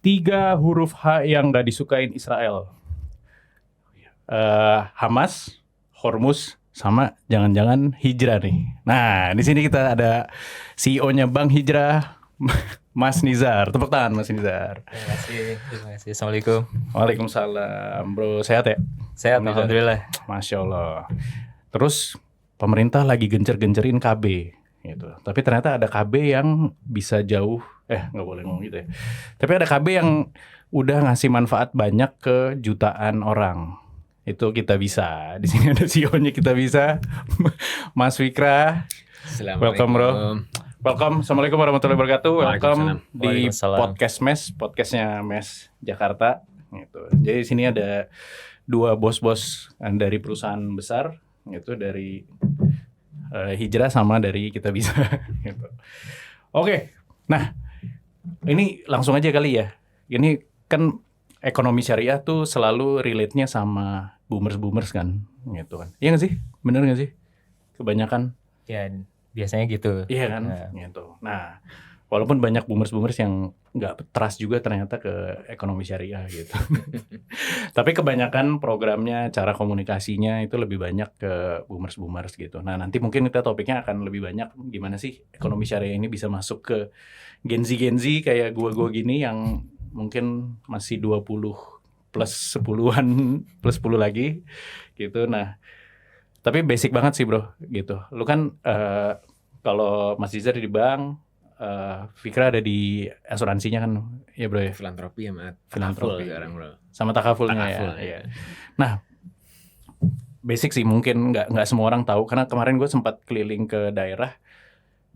3 huruf H yang gak disukain Israel. Hamas, Hormuz, sama jangan-jangan Hijrah nih. Nah, di sini kita ada CEO-nya Bank Hijrah, Mas Nizar. Tepuk tangan Mas Nizar. Terima kasih. Assalamualaikum. Waalaikumsalam. Bro, sehat ya? Sehat, alhamdulillah. Masya Allah. Terus pemerintah lagi gencer-gencerin KB gitu. Tapi ternyata ada KB yang bisa jauh, nggak boleh ngomong gitu ya. Tapi ada KB yang udah ngasih manfaat banyak ke jutaan orang. Itu kita bisa. Di sini ada CEO-nya kita bisa, Mas Fikra. Welcome bro. Welcome. Assalamualaikum warahmatullahi wabarakatuh. Welcome di podcast MES, podcastnya MES Jakarta. Gitu. Jadi di sini ada 2 bos-bos dari perusahaan besar, gitu, dari Hijrah sama dari kita bisa. Gitu. Oke. Nah, ini langsung aja kali ya. Ini kan ekonomi syariah tuh selalu relate-nya sama boomers kan, gitu kan. Iya nggak sih? Bener nggak sih? Kebanyakan. Ya, biasanya gitu. Iya kan, gitu. Nah, walaupun banyak boomers yang nggak trust juga ternyata ke ekonomi syariah gitu. Tapi kebanyakan programnya, cara komunikasinya itu lebih banyak ke boomers gitu. Nah, nanti mungkin kita topiknya akan lebih banyak gimana sih ekonomi syariah ini bisa masuk ke Gen Z kayak gua gini yang mungkin masih 20 plus 10-an plus 10 lagi gitu. Nah, tapi basic banget sih bro gitu. Lu kan kalau Mas Nizar di bank, Fikra ada di asuransinya kan ya bro ya? Filantropi sama takaful sekarang bro. Sama takafulnya ya. Nah, basic sih mungkin nggak semua orang tahu, karena kemarin gue sempat keliling ke daerah,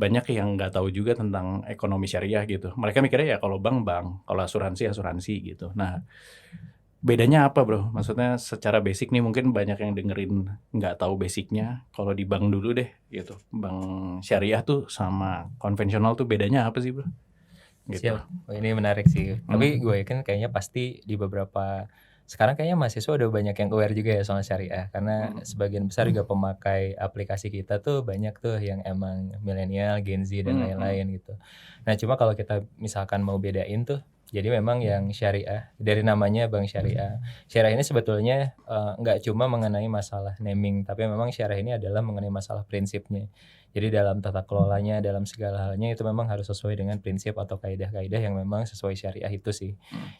banyak yang nggak tahu juga tentang ekonomi syariah gitu. Mereka mikirnya ya kalau bank, kalau asuransi gitu. Nah, bedanya apa bro? Maksudnya secara basic nih mungkin banyak yang dengerin nggak tahu basicnya. Kalau di bank dulu deh gitu. Bank syariah tuh sama konvensional tuh bedanya apa sih bro? Gitu. Siap. Ini menarik sih. Tapi gue yakin kayaknya pasti di beberapa, sekarang kayaknya mahasiswa udah banyak yang aware juga ya soal syariah. Karena sebagian besar juga pemakai aplikasi kita tuh banyak tuh yang emang milenial, Gen Z dan lain-lain gitu. Nah cuma kalau kita misalkan mau bedain tuh, jadi memang yang syariah, dari namanya Bank Syariah. Syariah ini sebetulnya nggak cuma mengenai masalah naming, tapi memang syariah ini adalah mengenai masalah prinsipnya. Jadi dalam tata kelolanya, dalam segala halnya itu memang harus sesuai dengan prinsip atau kaidah-kaidah yang memang sesuai syariah itu sih.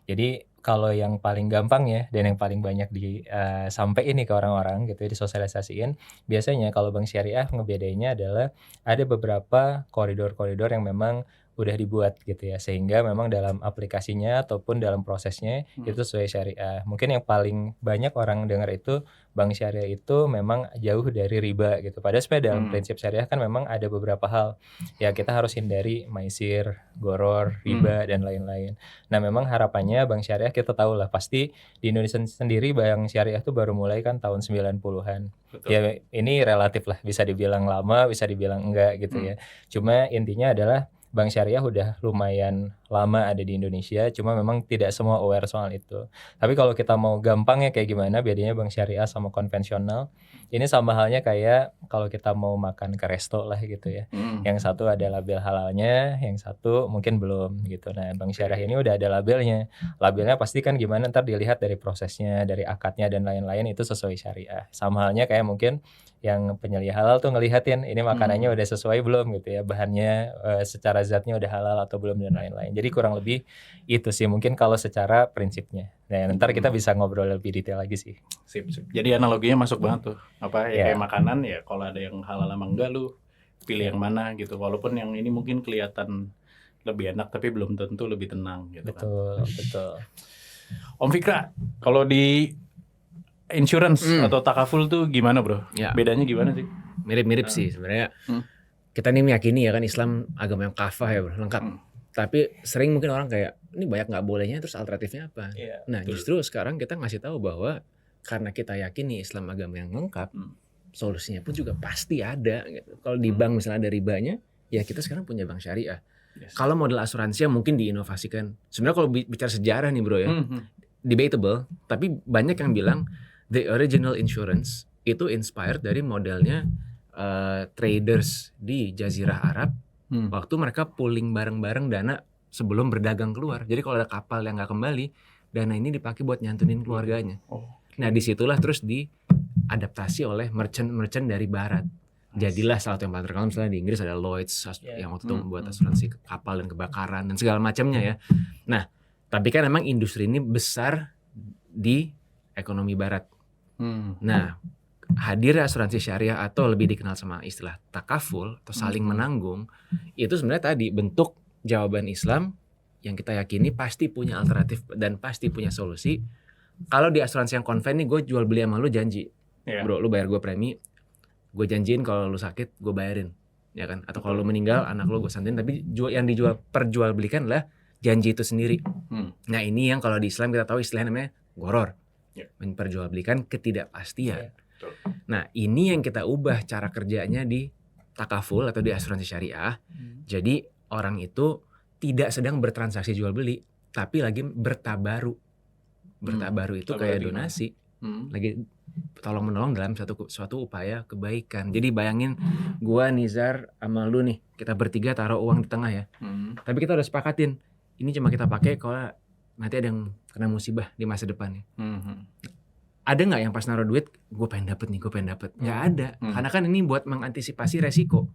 Jadi kalau yang paling gampang ya, dan yang paling banyak disampaikan ini ke orang-orang gitu ya, disosialisasiin, biasanya kalau Bank Syariah ngebedainnya adalah ada beberapa koridor-koridor yang memang udah dibuat gitu ya, sehingga memang dalam aplikasinya ataupun dalam prosesnya itu sesuai syariah. Mungkin yang paling banyak orang dengar itu bank syariah itu memang jauh dari riba gitu. Padahal sebenarnya dalam prinsip syariah kan memang ada beberapa hal ya, kita harus hindari maisir, goror, riba dan lain-lain. Nah memang harapannya bank syariah, kita tahu lah pasti di Indonesia sendiri bank syariah tuh baru mulai kan tahun 90-an. Betul. Ya ini relatif lah, bisa dibilang lama, bisa dibilang enggak gitu ya. Cuma intinya adalah Bank Syariah udah lumayan lama ada di Indonesia, cuma memang tidak semua aware soal itu. Tapi kalau kita mau gampangnya kayak gimana bedanya Bank Syariah sama konvensional, ini sama halnya kayak kalau kita mau makan ke resto lah gitu ya. Yang satu ada label halalnya, yang satu mungkin belum gitu. Nah Bank Syariah ini udah ada labelnya. Labelnya pasti kan gimana, ntar dilihat dari prosesnya, dari akadnya dan lain-lain itu sesuai syariah. Sama halnya kayak mungkin yang penyelia halal tuh ngelihatin ini makanannya udah sesuai belum gitu ya, bahannya secara zatnya udah halal atau belum dan lain-lain. Jadi kurang lebih itu sih mungkin kalau secara prinsipnya. Nah ntar kita bisa ngobrol lebih detail lagi sih. Sip. Jadi analoginya masuk banget tuh. Apa ya kayak makanan ya, kalau ada yang halal sama enggak lu pilih yang mana gitu. Walaupun yang ini mungkin kelihatan lebih enak tapi belum tentu lebih tenang gitu. Betul. Om Fikra, kalau di insurance atau takaful tuh gimana bro? Ya. Bedanya gimana sih? Mirip-mirip sih sebenarnya. Kita nih meyakini ya kan Islam agama yang kafah ya bro, lengkap. Tapi sering mungkin orang kayak ini banyak nggak bolehnya, terus alternatifnya apa? Nah justru sekarang kita ngasih tahu bahwa karena kita yakini Islam agama yang lengkap, solusinya pun juga pasti ada. Gitu. Kalau di bank misalnya ada ribanya, ya kita sekarang punya bank syariah. Yes. Kalau model asuransi yang mungkin diinovasikan, sebenarnya kalau bicara sejarah nih bro ya, debatable. Tapi banyak yang bilang the original insurance itu inspired dari modelnya traders di Jazirah Arab waktu mereka pooling bareng-bareng dana sebelum berdagang keluar. Jadi kalau ada kapal yang nggak kembali, dana ini dipakai buat nyantunin keluarganya. Nah disitulah terus diadaptasi oleh merchant dari barat. Jadilah salah satu yang paling terkenal misalnya di Inggris ada Lloyd's yang waktu itu membuat asuransi kapal dan kebakaran dan segala macamnya ya. Nah tapi kan memang industri ini besar di ekonomi barat. Nah hadir asuransi syariah atau lebih dikenal sama istilah takaful atau saling menanggung, itu sebenarnya tadi bentuk jawaban Islam yang kita yakini pasti punya alternatif dan pasti punya solusi. Kalau di asuransi yang konven nih, gue jual beli sama lu janji, bro, lu bayar gue premi, gue janjiin kalau lu sakit gue bayarin, ya kan? Atau kalau lu meninggal anak lu gue santuin, tapi yang dijual perjualbelikan adalah janji itu sendiri. Nah ini yang kalau di Islam kita tahu istilahnya namanya goror, memperjualbelikan ketidakpastian. Nah ini yang kita ubah cara kerjanya di takaful atau di asuransi syariah. Jadi orang itu tidak sedang bertransaksi jual beli, tapi lagi bertabaru. Bertabaru itu kayak donasi, lagi tolong menolong dalam suatu upaya kebaikan. Jadi bayangin gua Nizar sama lu nih, kita bertiga taruh uang di tengah ya. Tapi kita udah sepakatin, ini cuma kita pakai kalau nanti ada yang kena musibah di masa depan ya. Ada nggak yang pas naruh duit, gue pengen dapet nih, gue pengen dapet? Nggak ada, karena kan ini buat mengantisipasi resiko.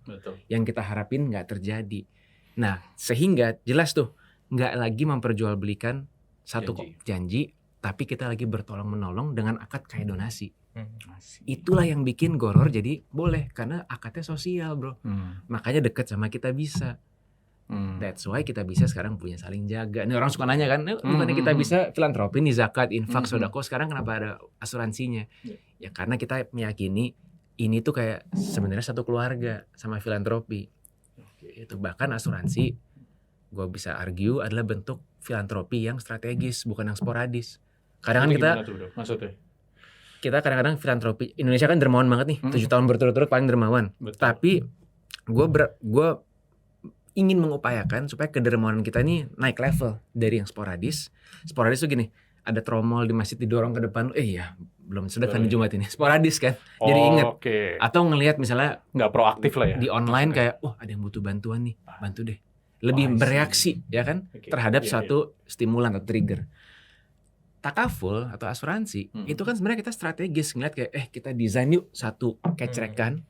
Yang kita harapin nggak terjadi. Nah, sehingga jelas tuh nggak lagi memperjualbelikan satu janji, tapi kita lagi bertolong menolong dengan akad kayak donasi. Itulah yang bikin goror jadi boleh, karena akadnya sosial bro. Makanya deket sama kita bisa. That's why kita bisa sekarang punya saling jaga. Nih orang suka nanya kan, bukannya kita bisa filantropi nih, zakat, infak, sodako, sekarang kenapa ada asuransinya? Ya karena kita meyakini ini tuh kayak sebenarnya satu keluarga sama filantropi. Itu bahkan asuransi, gue bisa argue adalah bentuk filantropi yang strategis, bukan yang sporadis. Kadang kita kita kadang-kadang filantropi Indonesia kan dermawan banget nih, 7 tahun berturut-turut paling dermawan. Tapi gue ingin mengupayakan supaya kedermawanan kita ini naik level dari yang sporadis. Sporadis tuh gini, ada tromol di masjid didorong ke depan, ya belum sedekah di Jumat ini, sporadis kan. Jadi inget. Atau ngelihat misalnya nggak proaktif lah ya. Di online kayak, ada yang butuh bantuan nih, bantu deh. Lebih bereaksi ya kan terhadap suatu stimulan atau trigger. Takaful atau asuransi itu kan sebenarnya kita strategis ngeliat kayak kita desain yuk satu kecerekan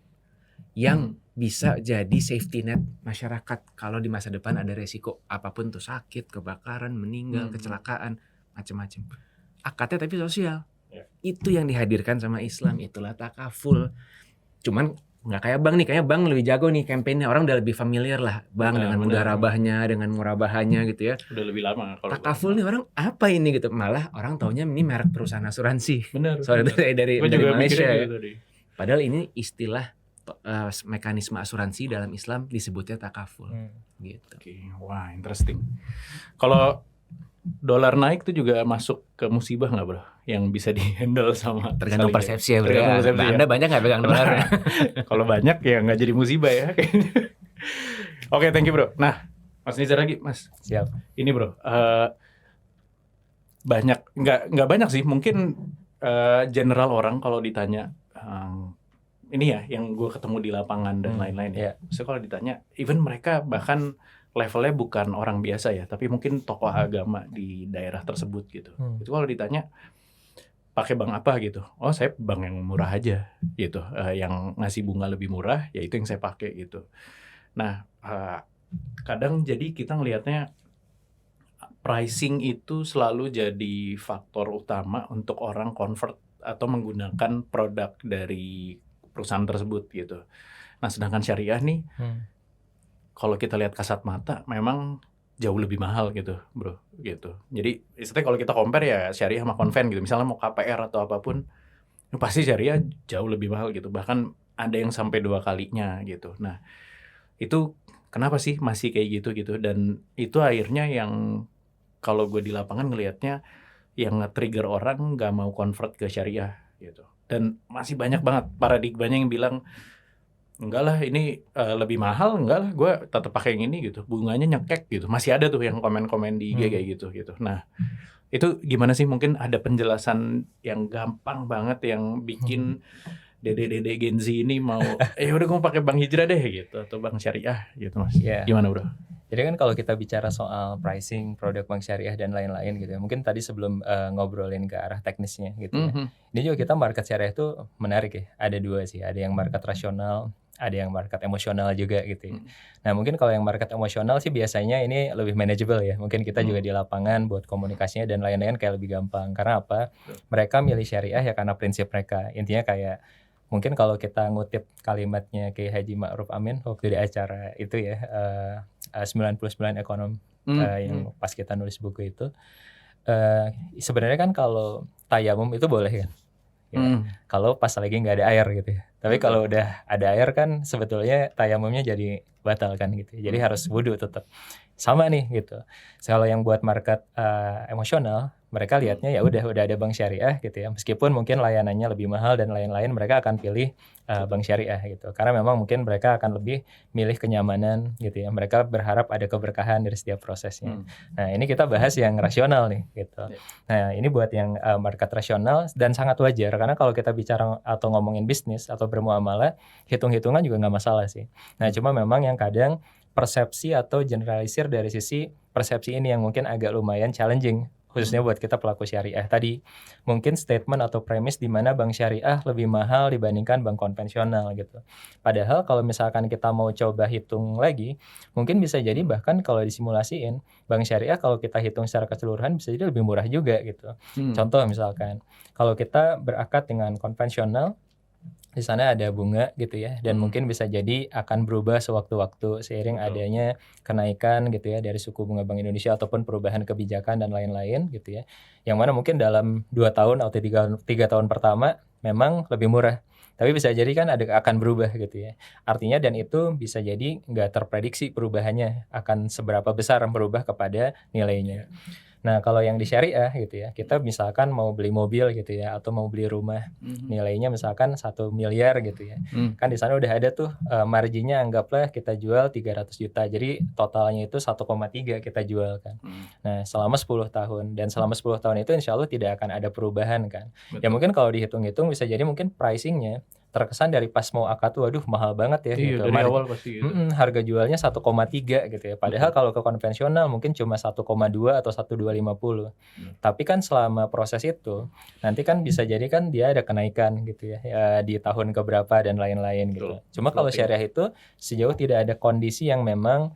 yang bisa jadi safety net masyarakat kalau di masa depan ada resiko apapun tuh, sakit, kebakaran, meninggal, kecelakaan, macam-macam. Akadnya tapi sosial. Itu yang dihadirkan sama Islam, itulah takaful. Cuman nggak kayak bank nih, kayaknya bank lebih jago nih kampanye, orang udah lebih familiar lah bank dengan mudarabahnya, dengan murabahannya gitu ya. Udah lebih lama. Kalau takaful nih orang apa ini gitu, malah orang taunya ini merek perusahaan asuransi. Benar. Soalnya dari Malaysia ya. Gitu. Padahal ini istilah mekanisme asuransi dalam Islam disebutnya takaful. Gitu. Wah interesting. Kalau dolar naik tuh juga masuk ke musibah nggak bro? Yang bisa dihandle sama tergantung persepsi ya bro. Anda banyak nggak pegang dolarnya? Kalau banyak ya nggak jadi musibah ya. Oke, thank you bro. Nah, Mas Nizar lagi, Mas. Siap. Ini bro, banyak nggak banyak sih. Mungkin general orang kalau ditanya, ini ya yang gue ketemu di lapangan dan lain-lain ya. So kalau ditanya, even mereka bahkan levelnya bukan orang biasa ya, tapi mungkin tokoh agama di daerah tersebut gitu. Itu kalau ditanya pakai bank apa gitu, saya bank yang murah aja gitu, yang ngasih bunga lebih murah, ya itu yang saya pakai gitu. Nah, kadang jadi kita ngelihatnya pricing itu selalu jadi faktor utama untuk orang convert atau menggunakan produk dari perusahaan tersebut gitu. Nah, sedangkan syariah nih, kalau kita lihat kasat mata memang jauh lebih mahal gitu bro gitu. Jadi istilahnya kalau kita compare ya syariah sama konven gitu, misalnya mau KPR atau apapun pasti syariah jauh lebih mahal gitu, bahkan ada yang sampai 2 kalinya gitu. Nah itu kenapa sih masih kayak gitu dan itu akhirnya yang kalau gue di lapangan ngelihatnya yang nge-trigger orang nggak mau convert ke syariah gitu. Dan masih banyak banget paradigmanya yang bilang enggak lah ini lebih mahal, enggak lah gue tetap pakai yang ini gitu, bunganya nyekek gitu. Masih ada tuh yang komen-komen di IG kayak gitu. Nah itu gimana sih, mungkin ada penjelasan yang gampang banget yang bikin dede-dede Gen Z ini mau udah gue pakai bank hijrah deh gitu atau bank syariah gitu Mas. Gimana bro? Jadi kan kalau kita bicara soal pricing produk bank syariah dan lain-lain gitu ya, mungkin tadi sebelum ngobrolin ke arah teknisnya gitu ya. Ini juga kita market syariah itu menarik ya. Ada dua sih, ada yang market rasional, ada yang market emosional juga gitu ya. Nah mungkin kalau yang market emosional sih biasanya ini lebih manageable ya. Mungkin kita juga di lapangan buat komunikasinya dan lain-lain kayak lebih gampang. Karena apa? Mereka milih syariah ya karena prinsip mereka. Intinya kayak mungkin kalau kita ngutip kalimatnya Kiai Haji Ma'ruf Amin waktu di acara itu ya 99 ekonom yang pas kita nulis buku itu sebenarnya kan kalau tayamum itu boleh kan ya, kalau pas lagi nggak ada air gitu ya. Tapi kalau udah ada air kan sebetulnya tayamumnya jadi batal kan gitu. Jadi harus wudu tetap. Sama nih gitu. Kalau yang buat market emosional, mereka lihatnya ya udah ada bank syariah gitu ya. Meskipun mungkin layanannya lebih mahal dan lain-lain, mereka akan pilih bank syariah gitu. Karena memang mungkin mereka akan lebih milih kenyamanan gitu ya. Mereka berharap ada keberkahan dari setiap prosesnya. Nah, ini kita bahas yang rasional nih gitu. Nah, ini buat yang market rasional dan sangat wajar karena kalau kita bicara atau ngomongin bisnis atau bermuamalah, hitung-hitungan juga nggak masalah sih. Nah, cuma memang yang kadang persepsi atau generalisir dari sisi persepsi ini yang mungkin agak lumayan challenging khususnya buat kita pelaku syariah. Tadi mungkin statement atau premis di mana bank syariah lebih mahal dibandingkan bank konvensional gitu. Padahal kalau misalkan kita mau coba hitung lagi, mungkin bisa jadi bahkan kalau disimulasiin bank syariah kalau kita hitung secara keseluruhan bisa jadi lebih murah juga gitu. Contoh misalkan kalau kita berakad dengan konvensional, di sana ada bunga gitu ya, dan mungkin bisa jadi akan berubah sewaktu-waktu seiring adanya kenaikan gitu ya dari suku bunga Bank Indonesia ataupun perubahan kebijakan dan lain-lain gitu ya. Yang mana mungkin dalam 2 tahun atau 3 tahun pertama memang lebih murah. Tapi bisa jadi kan akan berubah gitu ya. Artinya dan itu bisa jadi nggak terprediksi perubahannya akan seberapa besar berubah kepada nilainya. Nah kalau yang di syariah gitu ya, kita misalkan mau beli mobil gitu ya, atau mau beli rumah, nilainya misalkan 1 miliar gitu ya, kan di sana udah ada tuh marginnya anggaplah kita jual 300 juta, jadi totalnya itu 1,3 kita jual kan. Nah selama 10 tahun, dan selama 10 tahun itu insya Allah tidak akan ada perubahan kan. Ya mungkin kalau dihitung-hitung bisa jadi mungkin pricingnya terkesan dari pas mau akad tuh waduh mahal banget ya Iya, gitu. dari awal pasti gitu. Harga jualnya 1,3 gitu ya. Padahal kalau ke konvensional mungkin cuma 1,2 atau 1,250. Tapi kan selama proses itu nanti kan bisa jadi kan dia ada kenaikan gitu ya, di tahun keberapa dan lain-lain gitu. Cuma kalau syariah itu sejauh tidak ada kondisi yang memang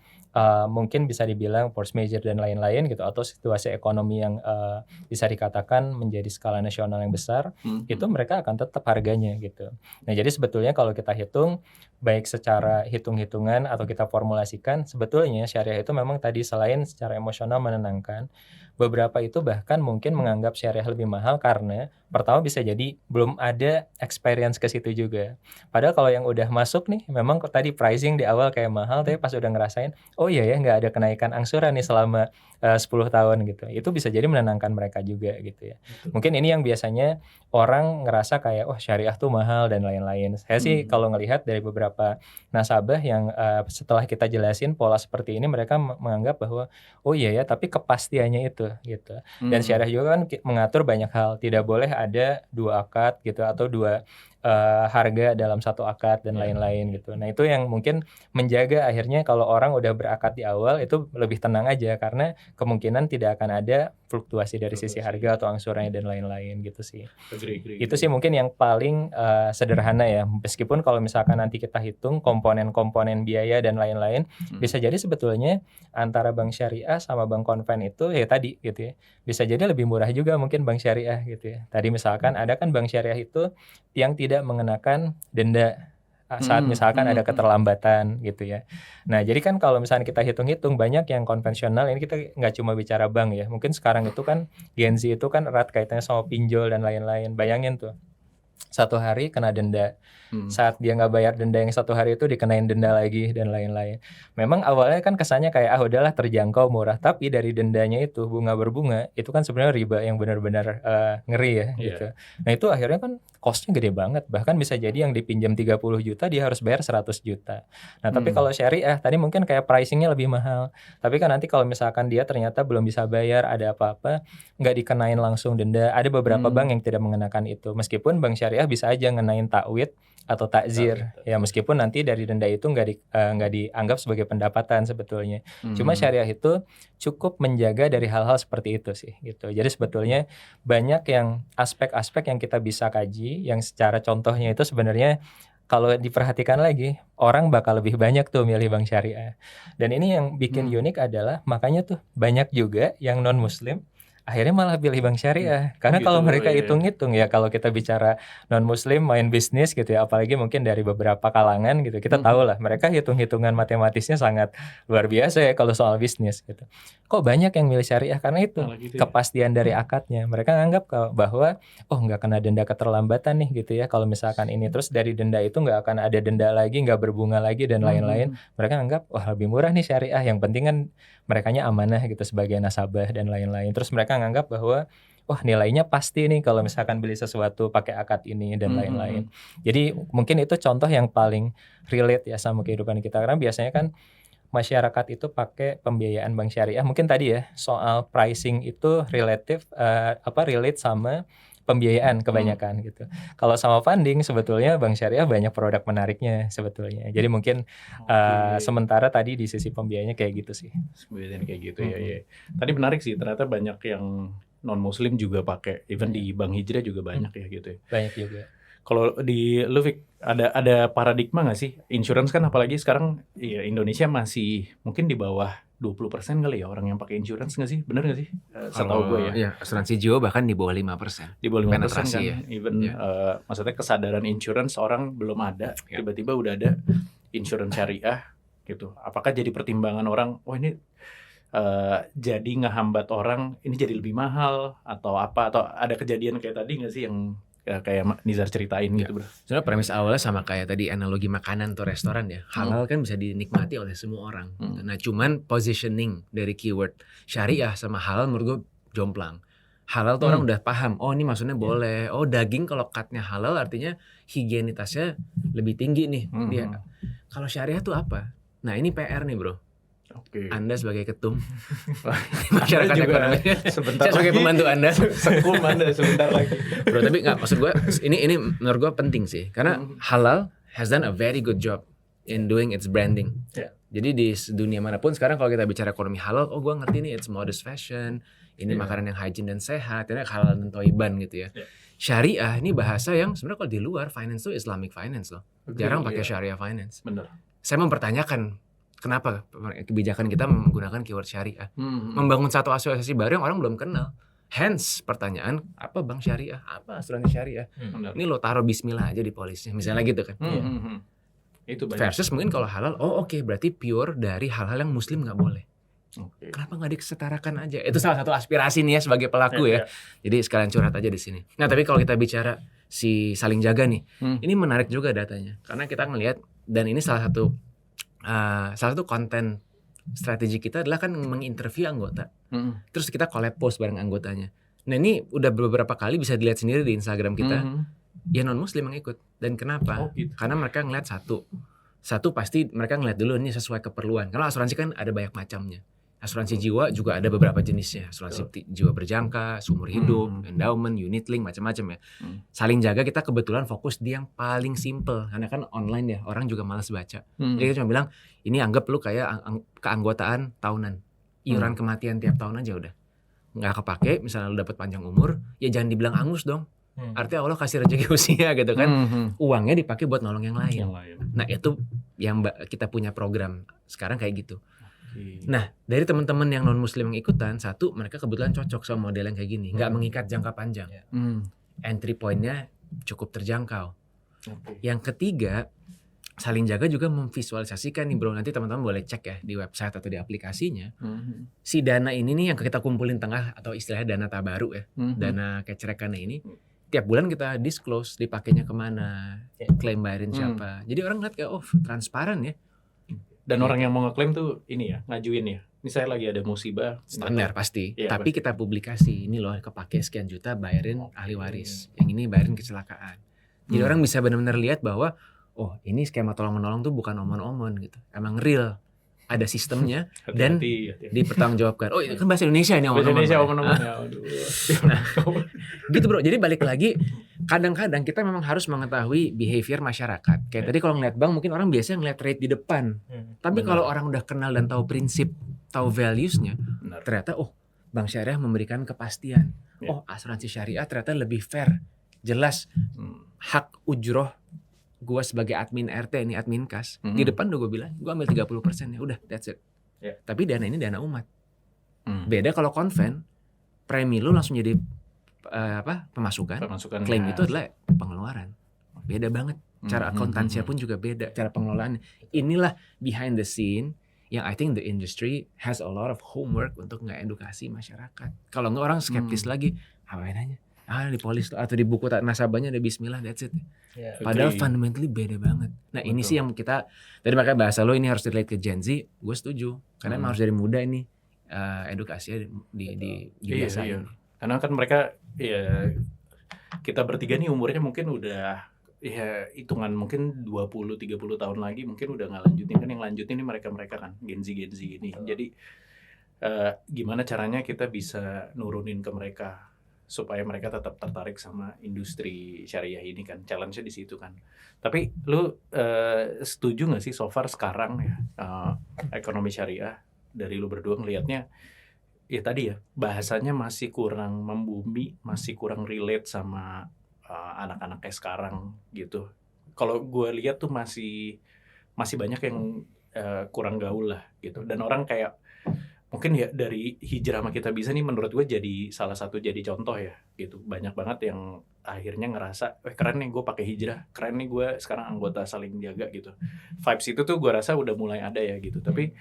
mungkin bisa dibilang force major dan lain-lain gitu, atau situasi ekonomi yang bisa dikatakan menjadi skala nasional yang besar, itu mereka akan tetap harganya gitu. Nah jadi sebetulnya kalau kita hitung baik secara hitung-hitungan atau kita formulasikan, sebetulnya syariah itu memang tadi selain secara emosional menenangkan, beberapa itu bahkan mungkin menganggap syariah lebih mahal karena pertama bisa jadi belum ada experience ke situ juga. Padahal kalau yang udah masuk nih, memang tadi pricing di awal kayak mahal, tapi pas udah ngerasain, oh iya ya nggak ada kenaikan angsuran nih selama 10 tahun gitu. Itu bisa jadi menenangkan mereka juga gitu ya. Mungkin ini yang biasanya orang ngerasa kayak, oh syariah tuh mahal dan lain-lain. Saya sih kalau ngelihat dari beberapa nasabah yang setelah kita jelasin pola seperti ini, mereka menganggap bahwa, oh iya ya, tapi kepastiannya itu gitu. Dan syariah juga kan mengatur banyak hal, tidak boleh ada 2 akad gitu atau 2 harga dalam 1 akad dan lain-lain gitu. Nah itu yang mungkin menjaga akhirnya kalau orang udah berakad di awal itu lebih tenang aja karena kemungkinan tidak akan ada fluktuasi dari sisi harga atau angsurannya dan lain-lain gitu sih. Itu sih mungkin yang paling sederhana ya. Meskipun kalau misalkan nanti kita hitung komponen-komponen biaya dan lain-lain, bisa jadi sebetulnya antara bank syariah sama bank konven itu ya tadi gitu ya. Bisa jadi lebih murah juga mungkin bank syariah gitu ya. Tadi misalkan ada kan bank syariah itu yang tidak mengenakan denda saat misalkan ada keterlambatan gitu ya. Nah jadi kan kalau misalnya kita hitung-hitung banyak yang konvensional, ini kita nggak cuma bicara bank ya, mungkin sekarang itu kan Gen Z itu kan erat kaitannya sama pinjol dan lain-lain. Bayangin tuh 1 hari kena denda, saat dia nggak bayar denda yang 1 hari itu dikenain denda lagi dan lain-lain. Memang awalnya kan kesannya kayak udahlah terjangkau murah, tapi dari dendanya itu bunga berbunga itu kan sebenarnya riba yang benar-benar ngeri ya gitu. Nah itu akhirnya kan cost-nya gede banget, bahkan bisa jadi yang dipinjam 30 juta dia harus bayar 100 juta. Nah tapi kalau syariah tadi mungkin kayak pricingnya lebih mahal, tapi kan nanti kalau misalkan dia ternyata belum bisa bayar, ada apa-apa, nggak dikenain langsung denda. Ada beberapa bank yang tidak mengenakan itu, meskipun bank syariah syariah bisa aja ngenain takwid atau takzir ya, meskipun nanti dari denda itu nggak dianggap sebagai pendapatan sebetulnya. Cuma syariah itu cukup menjaga dari hal-hal seperti itu sih gitu. Jadi sebetulnya banyak yang aspek-aspek yang kita bisa kaji, yang secara contohnya itu sebenarnya kalau diperhatikan lagi orang bakal lebih banyak tuh milih bank syariah. Dan ini yang bikin unik adalah makanya tuh banyak juga yang non muslim akhirnya malah pilih bank syariah. Karena kalau mereka hitung-hitung ya, kalau kita bicara non-muslim main bisnis gitu ya, apalagi mungkin dari beberapa kalangan gitu, kita tahu lah mereka hitung-hitungan matematisnya sangat luar biasa ya kalau soal bisnis gitu. Kok banyak yang milih syariah? Karena itu kepastian dari akadnya. Mereka nganggap bahwa nggak kena denda keterlambatan nih gitu ya, kalau misalkan ini. Terus dari denda itu nggak akan ada denda lagi, nggak berbunga lagi dan lain-lain. Mereka anggap lebih murah nih syariah, yang penting kan merekanya amanah gitu sebagai nasabah dan lain-lain. Terus mereka nganggap bahwa nilainya pasti nih kalau misalkan beli sesuatu pakai akad ini dan lain-lain. Jadi mungkin itu contoh yang paling relate ya sama kehidupan kita, karena biasanya kan masyarakat itu pakai pembiayaan bank syariah. Mungkin tadi ya soal pricing itu relate sama pembiayaan kebanyakan gitu. Kalau sama funding sebetulnya bank syariah banyak produk menariknya sebetulnya. Jadi mungkin sementara tadi di sisi pembiayanya kayak gitu sih. Pembiayaan kayak gitu ya. Tadi menarik sih, ternyata banyak yang non muslim juga pakai, even di Bank Hijrah juga banyak ya gitu ya. Banyak juga. Kalau di Lufik ada paradigma nggak sih? Insurance kan apalagi sekarang ya Indonesia masih mungkin di bawah 20% kali ya orang yang pakai insurance, nggak sih? Bener nggak sih? Setahu gue ya. Iya, asuransi jiwa bahkan di bawah 5%. Di bawah 5% kan. Ya. Even maksudnya kesadaran insurance orang belum ada, tiba-tiba udah ada insurance syariah gitu. Apakah jadi pertimbangan orang, ini jadi ngehambat orang, ini jadi lebih mahal atau apa? Atau ada kejadian kayak tadi nggak sih yang kayak Nizar ceritain gitu bro? Sebenarnya premis awalnya sama kayak tadi analogi makanan atau restoran ya. Halal kan bisa dinikmati oleh semua orang. Nah cuman positioning dari keyword syariah sama halal menurut gue jomplang. Halal tuh orang udah paham, ini maksudnya boleh. Daging kalau cutnya halal artinya higienitasnya lebih tinggi nih. Dia. Kalau syariah tuh apa? Nah ini PR nih bro. Anda sebagai ketum masyarakat ekonomi, saya sebagai pembantu Anda, sekum Anda sebentar lagi. Bro, tapi nggak, maksud gue ini menurut gue penting sih, karena halal has done a very good job in doing its branding. Jadi di dunia manapun sekarang kalau kita bicara ekonomi halal, gue ngerti nih it's modest fashion, ini makanan yang hygiene dan sehat, ini halal dan toiban gitu ya. Syariah ini bahasa yang sebenarnya kalau di luar finance tuh Islamic finance loh, jarang pakai syariah finance. Bener. Saya mempertanyakan kenapa kebijakan kita menggunakan keyword syariah? Membangun satu asosiasi baru yang orang belum kenal. Hence pertanyaan, apa bank syariah? Apa asuransi syariah? Ini lo taruh bismillah aja di polisnya, misalnya gitu kan. Itu banyak. Versus mungkin kalau halal, berarti pure dari hal-hal yang muslim nggak boleh. Kenapa nggak disetarakan aja? Itu salah satu aspirasi nih ya sebagai pelaku ya. Jadi sekalian curhat aja di sini. Nah tapi kalau kita bicara si saling jaga nih, ini menarik juga datanya. Karena kita ngelihat, dan ini salah satu konten strategi kita adalah kan menginterview anggota. Terus kita collab post bareng anggotanya. Nah ini udah beberapa kali bisa dilihat sendiri di Instagram kita. Ya non muslim yang ikut. Dan kenapa? Gitu. Karena mereka ngeliat satu pasti mereka ngeliat dulu ini sesuai keperluan. Karena asuransi kan ada banyak macamnya. Asuransi jiwa juga ada beberapa jenisnya. Asuransi jiwa berjangka, seumur hidup, endowment, unit link, macam-macam ya. Saling jaga kita kebetulan fokus di yang paling simple. Karena kan online ya, orang juga malas baca. Jadi kita cuma bilang, ini anggap lu kayak keanggotaan tahunan. Iuran kematian tiap tahun aja udah. Nggak kepake, misalnya lu dapat panjang umur, ya jangan dibilang angus dong. Artinya Allah kasih rezeki usia gitu kan. Uangnya dipakai buat nolong yang lain. Nah itu yang kita punya program sekarang kayak gitu. Nah dari teman-teman yang non muslim yang ikutan, satu mereka kebetulan cocok sama model yang kayak gini, nggak mengikat jangka panjang. Entry point-nya cukup terjangkau. Yang ketiga, saling jaga juga memvisualisasikan nih bro, nanti teman-teman boleh cek ya di website atau di aplikasinya. Si dana ini nih yang kita kumpulin tengah, atau istilahnya dana tabaru ya, dana kecerekannya ini tiap bulan kita disclose dipakainya kemana, klaim bayarin siapa. Jadi orang ngeliat kayak transparan ya. Dan orang yang mau ngeklaim tuh ini ya, ngajuin ya. Ini saya lagi ada musibah. Standar pasti. Ya, tapi kita publikasi, ini loh kepake sekian juta bayarin ahli waris. Yang ini bayarin kecelakaan. Jadi orang bisa benar-benar lihat bahwa ini skema tolong-menolong tuh bukan omon-omon gitu. Emang real. Ada sistemnya dan dipertanggungjawabkan. Itu kan bahasa Indonesia ini omon-omon. Bahasa Indonesia omon-omon. Nah, gitu bro. Jadi balik lagi kadang-kadang kita memang harus mengetahui behavior masyarakat. Kayak tadi kalau ngeliat bank mungkin orang biasanya ngeliat rate di depan. Tapi kalau orang udah kenal dan tahu prinsip, tahu values-nya, ternyata bank syariah memberikan kepastian. Asuransi syariah ternyata lebih fair, jelas. Hak ujroh gue sebagai admin RT ini admin kas di depan udah gue bilang gue ambil 30% ya udah that's it. Tapi dana ini dana umat. Beda kalau konven, premi lu langsung jadi pemasukan klaim itu adalah pengeluaran. Beda banget. Cara akuntansinya pun juga beda, cara pengelolaan. Inilah behind the scene yang I think the industry has a lot of homework untuk ngedukasi masyarakat. Kalau nggak orang skeptis lagi, apain aja? Di polis atau di buku nasabahnya ada bismillah, that's it. Padahal fundamentally beda banget. Nah ini sih yang kita, tadi makanya bahasa lo ini harus relate ke Gen Z, gue setuju. Karena emang harus dari muda ini edukasinya di biasa ini. Karena kan mereka kita bertiga nih umurnya mungkin udah hitungan mungkin 20-30 tahun lagi mungkin udah nggak lanjutin, kan yang lanjutin ini mereka kan Gen Z ini. Jadi gimana caranya kita bisa nurunin ke mereka supaya mereka tetap tertarik sama industri syariah ini kan, challenge-nya di situ kan. Tapi lu setuju nggak sih so far sekarang ya ekonomi syariah dari lu berdua ngelihatnya ya tadi ya bahasanya masih kurang membumi, masih kurang relate sama anak-anaknya sekarang gitu. Kalau gue lihat tuh masih banyak yang kurang gaul lah gitu. Dan orang kayak mungkin ya dari hijrah sama kita bisa nih menurut gue jadi salah satu jadi contoh ya gitu. Banyak banget yang akhirnya ngerasa keren nih gue pakai hijrah, keren nih gue sekarang anggota saling jaga gitu. Vibes itu tuh gue rasa udah mulai ada ya gitu. Tapi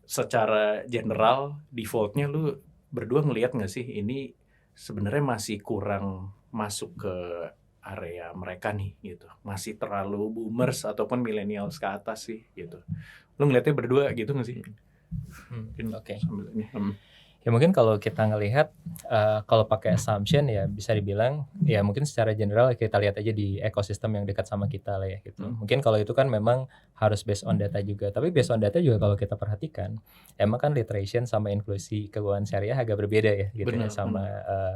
secara general defaultnya lu berdua ngelihat nggak sih ini sebenarnya masih kurang masuk ke area mereka nih gitu, masih terlalu boomers ataupun millennials ke atas sih gitu. Lu ngeliatnya berdua gitu nggak sih? Oke. Ya mungkin kalau kita ngelihat kalau pakai assumption ya bisa dibilang ya mungkin secara general kita lihat aja di ekosistem yang dekat sama kita lah ya gitu. Mungkin kalau itu kan memang harus based on data juga. Tapi based on data juga kalau kita perhatikan emang kan literation sama inklusi keuangan syariah agak berbeda ya gitu ya sama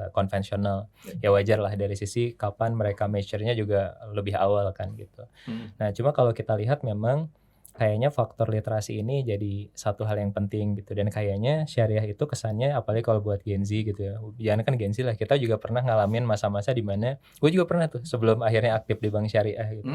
konvensional. Ya wajar lah dari sisi kapan mereka measure-nya juga lebih awal kan gitu. Nah cuma kalau kita lihat memang kayaknya faktor literasi ini jadi satu hal yang penting gitu, dan kayaknya syariah itu kesannya apalagi kalau buat Gen Z gitu ya, jangan kan Gen Z lah, kita juga pernah ngalamin masa-masa di mana gue juga pernah tuh sebelum akhirnya aktif di bank syariah gitu,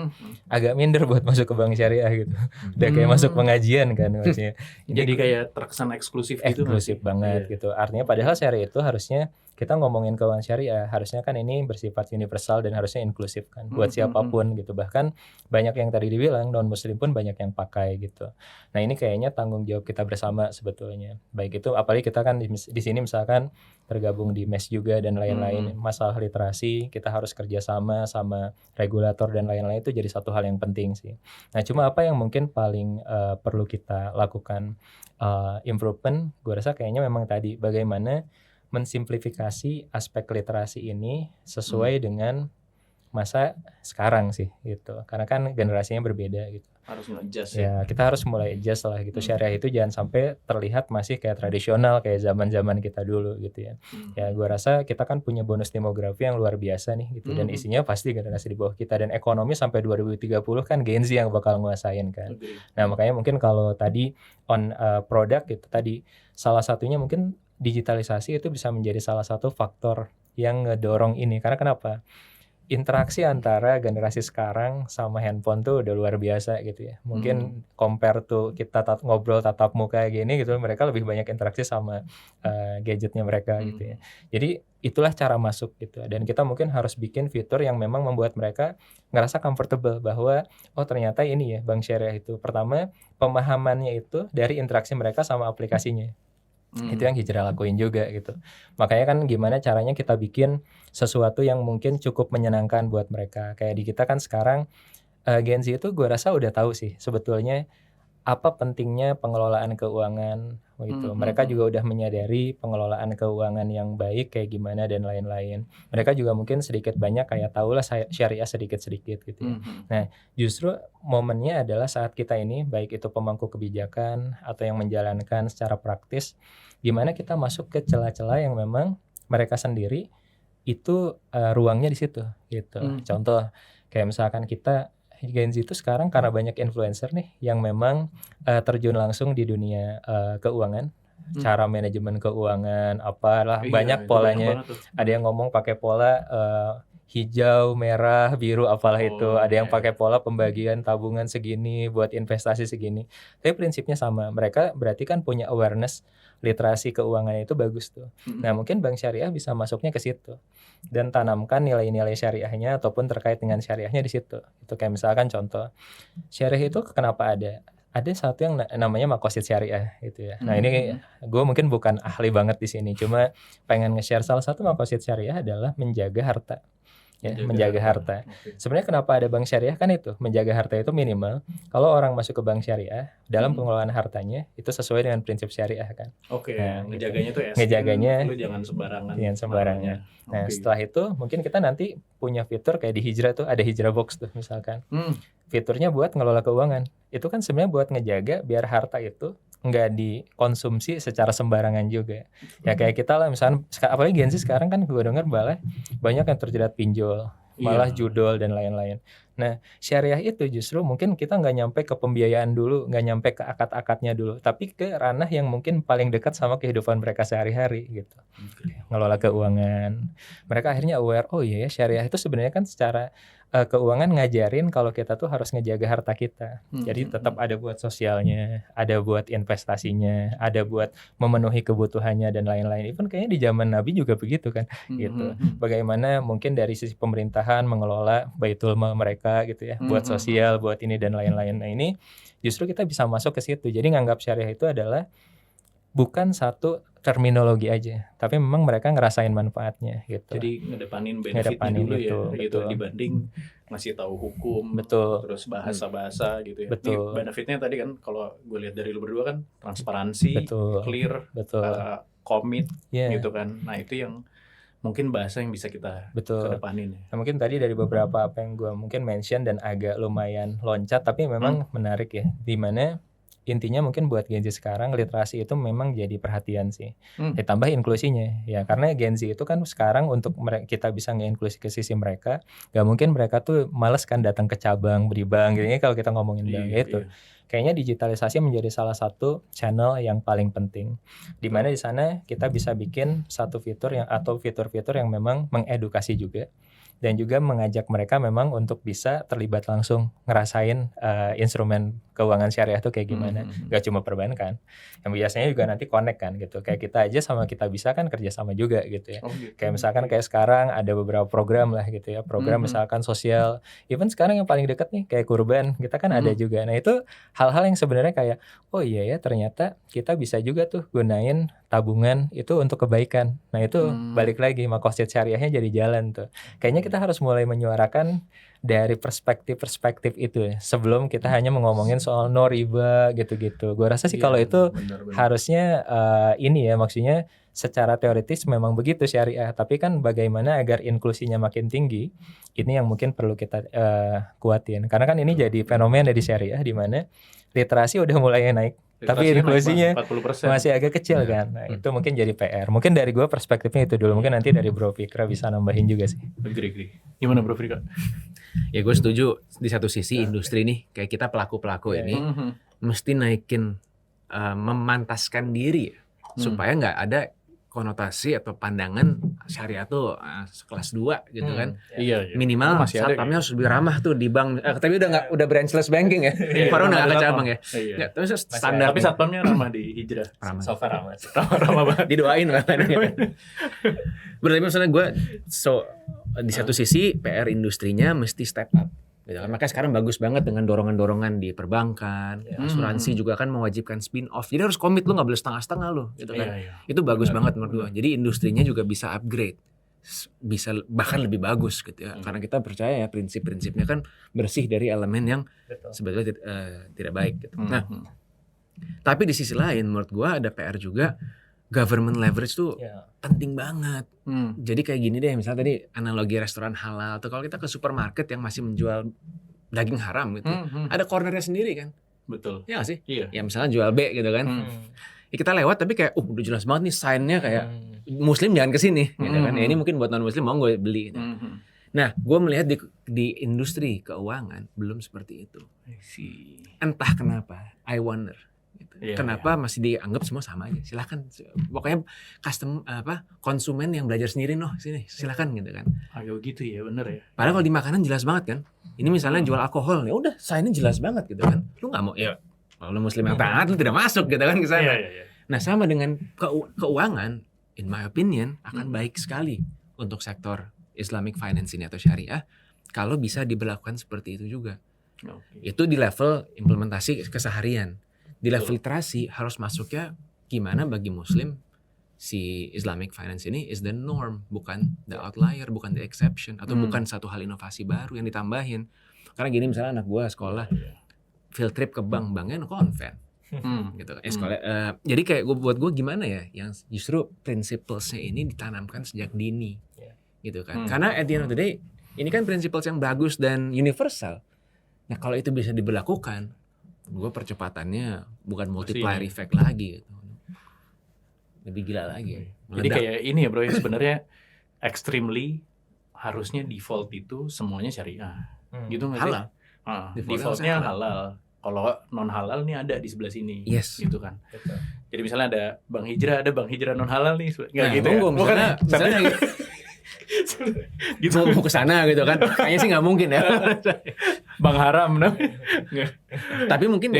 agak minder buat masuk ke bank syariah gitu, udah kayak masuk pengajian kan maksudnya. Jadi kayak terkesan eksklusif gitu, eksklusif banget gitu. Artinya padahal syariah itu harusnya kita ngomongin keuangan syariah harusnya kan ini bersifat universal dan harusnya inklusif kan buat siapapun gitu. Bahkan banyak yang tadi dibilang non muslim pun banyak yang pakai gitu. Nah ini kayaknya tanggung jawab kita bersama sebetulnya. Baik itu apalagi kita kan di sini misalkan tergabung di MES juga dan lain-lain. Masalah literasi kita harus kerjasama sama regulator dan lain-lain, itu jadi satu hal yang penting sih. Nah cuma apa yang mungkin paling perlu kita lakukan improvement, gue rasa kayaknya memang tadi bagaimana mensimplifikasi aspek literasi ini sesuai dengan masa sekarang sih gitu, karena kan generasinya berbeda gitu. Harus nge-adjust ya. Kita harus mulai adjust lah gitu. Syariah itu jangan sampai terlihat masih kayak tradisional kayak zaman-zaman kita dulu gitu ya. Ya gue rasa kita kan punya bonus demografi yang luar biasa nih gitu, dan isinya pasti generasi di bawah kita, dan ekonomi sampai 2030 kan Gen Z yang bakal nguasain kan. Nah makanya mungkin kalau tadi on produk gitu tadi, salah satunya mungkin digitalisasi itu bisa menjadi salah satu faktor yang ngedorong ini. Karena kenapa? Interaksi antara generasi sekarang sama handphone tuh udah luar biasa gitu ya. Mungkin compare tuh kita ngobrol tatap muka gini gitu, mereka lebih banyak interaksi sama gadgetnya mereka gitu ya. Jadi itulah cara masuk gitu. Dan kita mungkin harus bikin fitur yang memang membuat mereka ngerasa comfortable bahwa oh ternyata ini ya bank syariah itu. Pertama, pemahamannya itu dari interaksi mereka sama aplikasinya. Itu yang hijrah lakuin juga gitu. Makanya kan gimana caranya kita bikin sesuatu yang mungkin cukup menyenangkan buat mereka. Kayak di kita kan sekarang Gen Z itu gue rasa udah tahu sih sebetulnya apa pentingnya pengelolaan keuangan gitu. Mereka juga udah menyadari pengelolaan keuangan yang baik kayak gimana dan lain-lain. Mereka juga mungkin sedikit banyak kayak tahulah syariah sedikit-sedikit gitu ya. Nah justru momennya adalah saat kita ini baik itu pemangku kebijakan atau yang menjalankan secara praktis, gimana kita masuk ke celah-celah yang memang mereka sendiri itu ruangnya di situ gitu. Contoh kayak misalkan kita Gen Z itu sekarang karena banyak influencer nih yang memang terjun langsung di dunia keuangan, cara manajemen keuangan apalah, banyak polanya. Ada yang ngomong pakai pola hijau, merah, biru apalah itu. Ada yang pakai pola pembagian tabungan segini buat investasi segini. Tapi prinsipnya sama. Mereka berarti kan punya awareness literasi keuangan itu bagus tuh. Nah, mungkin bank syariah bisa masuknya ke situ dan tanamkan nilai-nilai syariahnya ataupun terkait dengan syariahnya di situ. Itu kayak misalkan contoh syariah itu kenapa ada satu yang namanya makosid syariah gitu ya. Nah, ini gue mungkin bukan ahli banget di sini, cuma pengen nge-share salah satu makosid syariah adalah menjaga harta. Ya, menjaga harta. Sebenarnya kenapa ada bank syariah kan itu, menjaga harta itu minimal kalau orang masuk ke bank syariah dalam pengelolaan hartanya itu sesuai dengan prinsip syariah kan. Nah, ngejaganya tuh ngejaganya lu jangan sembarangan. Jangan sembarangan. Nah, setelah itu mungkin kita nanti punya fitur kayak di Hijrah tuh ada Hijrah Box tuh misalkan. Fiturnya buat ngelola keuangan. Itu kan sebenarnya buat ngejaga biar harta itu nggak dikonsumsi secara sembarangan juga. Ya kayak kita lah misalnya, apalagi Gen Z sekarang kan gue dengar malah banyak yang terjerat pinjol, malah judol dan lain-lain. Nah, syariah itu justru mungkin kita nggak nyampe ke pembiayaan dulu, nggak nyampe ke akad-akadnya dulu, tapi ke ranah yang mungkin paling dekat sama kehidupan mereka sehari-hari gitu. Ngelola keuangan. Mereka akhirnya aware, oh iya ya syariah itu sebenarnya kan secara keuangan ngajarin kalau kita tuh harus ngejaga harta kita. Jadi tetap ada buat sosialnya, ada buat investasinya, ada buat memenuhi kebutuhannya dan lain-lain. Even kayaknya di zaman Nabi juga begitu kan, gitu. Bagaimana mungkin dari sisi pemerintahan mengelola baitul mal mereka gitu ya, buat sosial, buat ini dan lain-lain. Nah, ini justru kita bisa masuk ke situ. Jadi nganggap syariah itu adalah bukan satu terminologi aja, tapi memang mereka ngerasain manfaatnya gitu. Jadi ngedepanin benefitnya dulu itu, ya gitu, dibanding ngasih tahu hukum, terus bahasa-bahasa gitu ya. Betul. Ini benefitnya tadi kan kalau gue lihat dari lu berdua kan transparansi, clear, komit gitu kan. Nah, itu yang mungkin bahasa yang bisa kita kedepanin. Nah, mungkin tadi dari beberapa apa yang gue mungkin mention dan agak lumayan loncat, tapi memang menarik ya, dimana intinya mungkin buat Gen Z sekarang literasi itu memang jadi perhatian sih. Ditambah inklusinya ya, karena Gen Z itu kan sekarang untuk kita bisa ngeinklusi ke sisi mereka, gak mungkin mereka tuh males kan datang ke cabang beli bank gitu. Kalau kita ngomongin bank itu kayaknya digitalisasi menjadi salah satu channel yang paling penting, dimana di sana kita bisa bikin satu fitur yang atau fitur-fitur yang memang mengedukasi juga dan juga mengajak mereka memang untuk bisa terlibat langsung ngerasain instrumen keuangan syariah itu kayak gimana. Gak cuma perbankan, yang biasanya juga nanti connect kan gitu. Kayak kita aja sama kita bisa kan kerjasama juga gitu ya. Kayak misalkan kayak sekarang ada beberapa program lah gitu ya, program misalkan sosial. Even sekarang yang paling dekat nih kayak kurban, kita kan ada juga. Nah, itu hal-hal yang sebenarnya kayak oh iya ya ternyata kita bisa juga tuh gunain tabungan itu untuk kebaikan. Nah, itu balik lagi makosid syariahnya jadi jalan tuh. Kayaknya kita harus mulai menyuarakan dari perspektif itu ya, sebelum kita hanya ngomongin soal no riba gitu-gitu. Gue rasa sih kalau itu harusnya ini ya, maksudnya secara teoritis memang begitu syariah, tapi kan bagaimana agar inklusinya makin tinggi, ini yang mungkin perlu kita kuatin. Karena kan ini jadi fenomena di syariah di mana literasi udah mulai naik, tapi inklusinya masih agak kecil kan. Nah, itu mungkin jadi PR. Mungkin dari gue perspektifnya itu dulu. Mungkin nanti dari Bro Fikra bisa nambahin juga sih. Agree. Gimana Bro Fikra? Ya gue setuju. Di satu sisi industri nih, kayak kita pelaku-pelaku ini mesti naikin, memantaskan diri supaya nggak ada konotasi atau pandangan syariah tuh sekelas 2 gitu kan. Iya. Minimal satpamnya harus lebih ramah tuh di bank. Tapi udah branchless banking ya. Baru udah ke cabang ya. Iya. Tapi standar. Tapi satpamnya ramah di Hijrah. So far ramah. Ramah banget. Didoain lah. Berarti maksudnya gue di satu sisi PR industrinya mesti step up. Makanya sekarang bagus banget dengan dorongan-dorongan di perbankan, asuransi juga kan mewajibkan spin off. Jadi harus komit, lu nggak boleh setengah-setengah lo, gitu kan. Itu bagus banget menurut gue. Jadi industrinya juga bisa upgrade, bisa bahkan lebih bagus gitu ya. Karena kita percaya ya prinsip-prinsipnya kan bersih dari elemen yang sebetulnya tidak baik gitu. Nah, tapi di sisi lain menurut gue ada PR juga. Government leverage tuh penting banget. Jadi kayak gini deh, misalnya tadi analogi restoran halal atau kalau kita ke supermarket yang masih menjual daging haram gitu, ada cornernya sendiri kan. Betul. Ya gak sih? Iya. Ya misalnya jual B gitu kan. kita lewat tapi kayak udah jelas banget nih sign-nya kayak Muslim jangan kesini gitu kan. Ya, ini mungkin buat non Muslim mau gue beli gitu. Nah, gue melihat di industri keuangan belum seperti itu. Entah kenapa, I wonder. Gitu. Kenapa masih dianggap semua sama aja? Silahkan, pokoknya konsumen yang belajar sendiri sini, silahkan gitu kan. Agak gitu ya, bener ya. Padahal kalau di makanan jelas banget kan. Ini misalnya jual alkohol, ya udah, sign-nya jelas banget gitu kan. Lu nggak mau, ya kalau lu Muslim yang taat, lu tidak masuk gitu kan ke sana. Nah, sama dengan keuangan, in my opinion akan baik sekali untuk sektor Islamic finance ini atau syariah kalau bisa diberlakukan seperti itu juga. Itu di level implementasi keseharian. Di level literasi harus masuknya gimana bagi Muslim si Islamic finance ini is the norm, bukan the outlier, bukan the exception, atau bukan satu hal inovasi baru yang ditambahin. Karena gini misalnya anak gua sekolah field trip ke banknya konven. Gitu kan. Jadi kayak buat gue gimana ya yang justru principles-nya ini ditanamkan sejak dini. Gitu kan. Karena at the end of the day ini kan principles yang bagus dan universal. Nah, kalau itu bisa diberlakukan, gue percepatannya bukan multiplier effect lagi gitu. Lebih gila lagi. Jadi kayak ini ya bro, sebenarnya extremely harusnya default itu semuanya syariah. Gitu nggak sih? Halal. Defaultnya halal. Kalau non halal nih ada di sebelah sini, gitu kan. Betul. Jadi misalnya ada bank hijrah non halal nih, nggak gitu ya? Misalnya gitu mau ke sana gitu kan, kayaknya sih nggak mungkin ya. Bank haram, tapi mungkin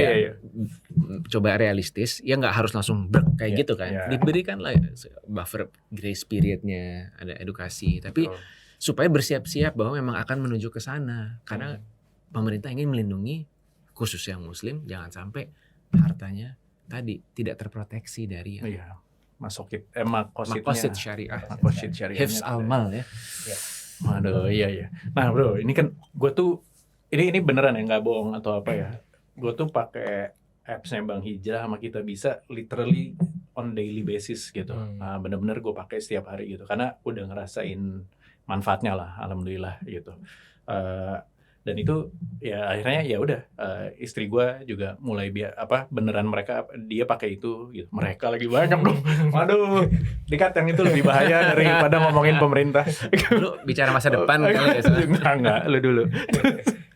coba realistis, ya nggak harus langsung kayak gitu kan. Diberikan lah buffer grace periodnya, ada edukasi, tapi supaya bersiap-siap bahwa memang akan menuju ke sana, karena pemerintah ingin melindungi khusus yang Muslim, jangan sampai hartanya tadi tidak terproteksi dari makosid syariah, hifz al-mal ya. Waduh, iya. Nah bro, ini kan gue tuh ini beneran ya, nggak bohong atau apa ya? Gue tuh pakai apps-nya Bank Hijrah sama Kita Bisa literally on daily basis gitu. Nah, bener-bener gue pakai setiap hari gitu, karena udah ngerasain manfaatnya lah, alhamdulillah gitu. Dan itu ya akhirnya ya udah istri gue juga mulai beneran dia pakai itu gitu. Mereka lagi banyak dong. Waduh, dikat yang itu lebih bahaya daripada ngomongin pemerintah. Lu bicara masa depan kali ya? Enggak, lu dulu.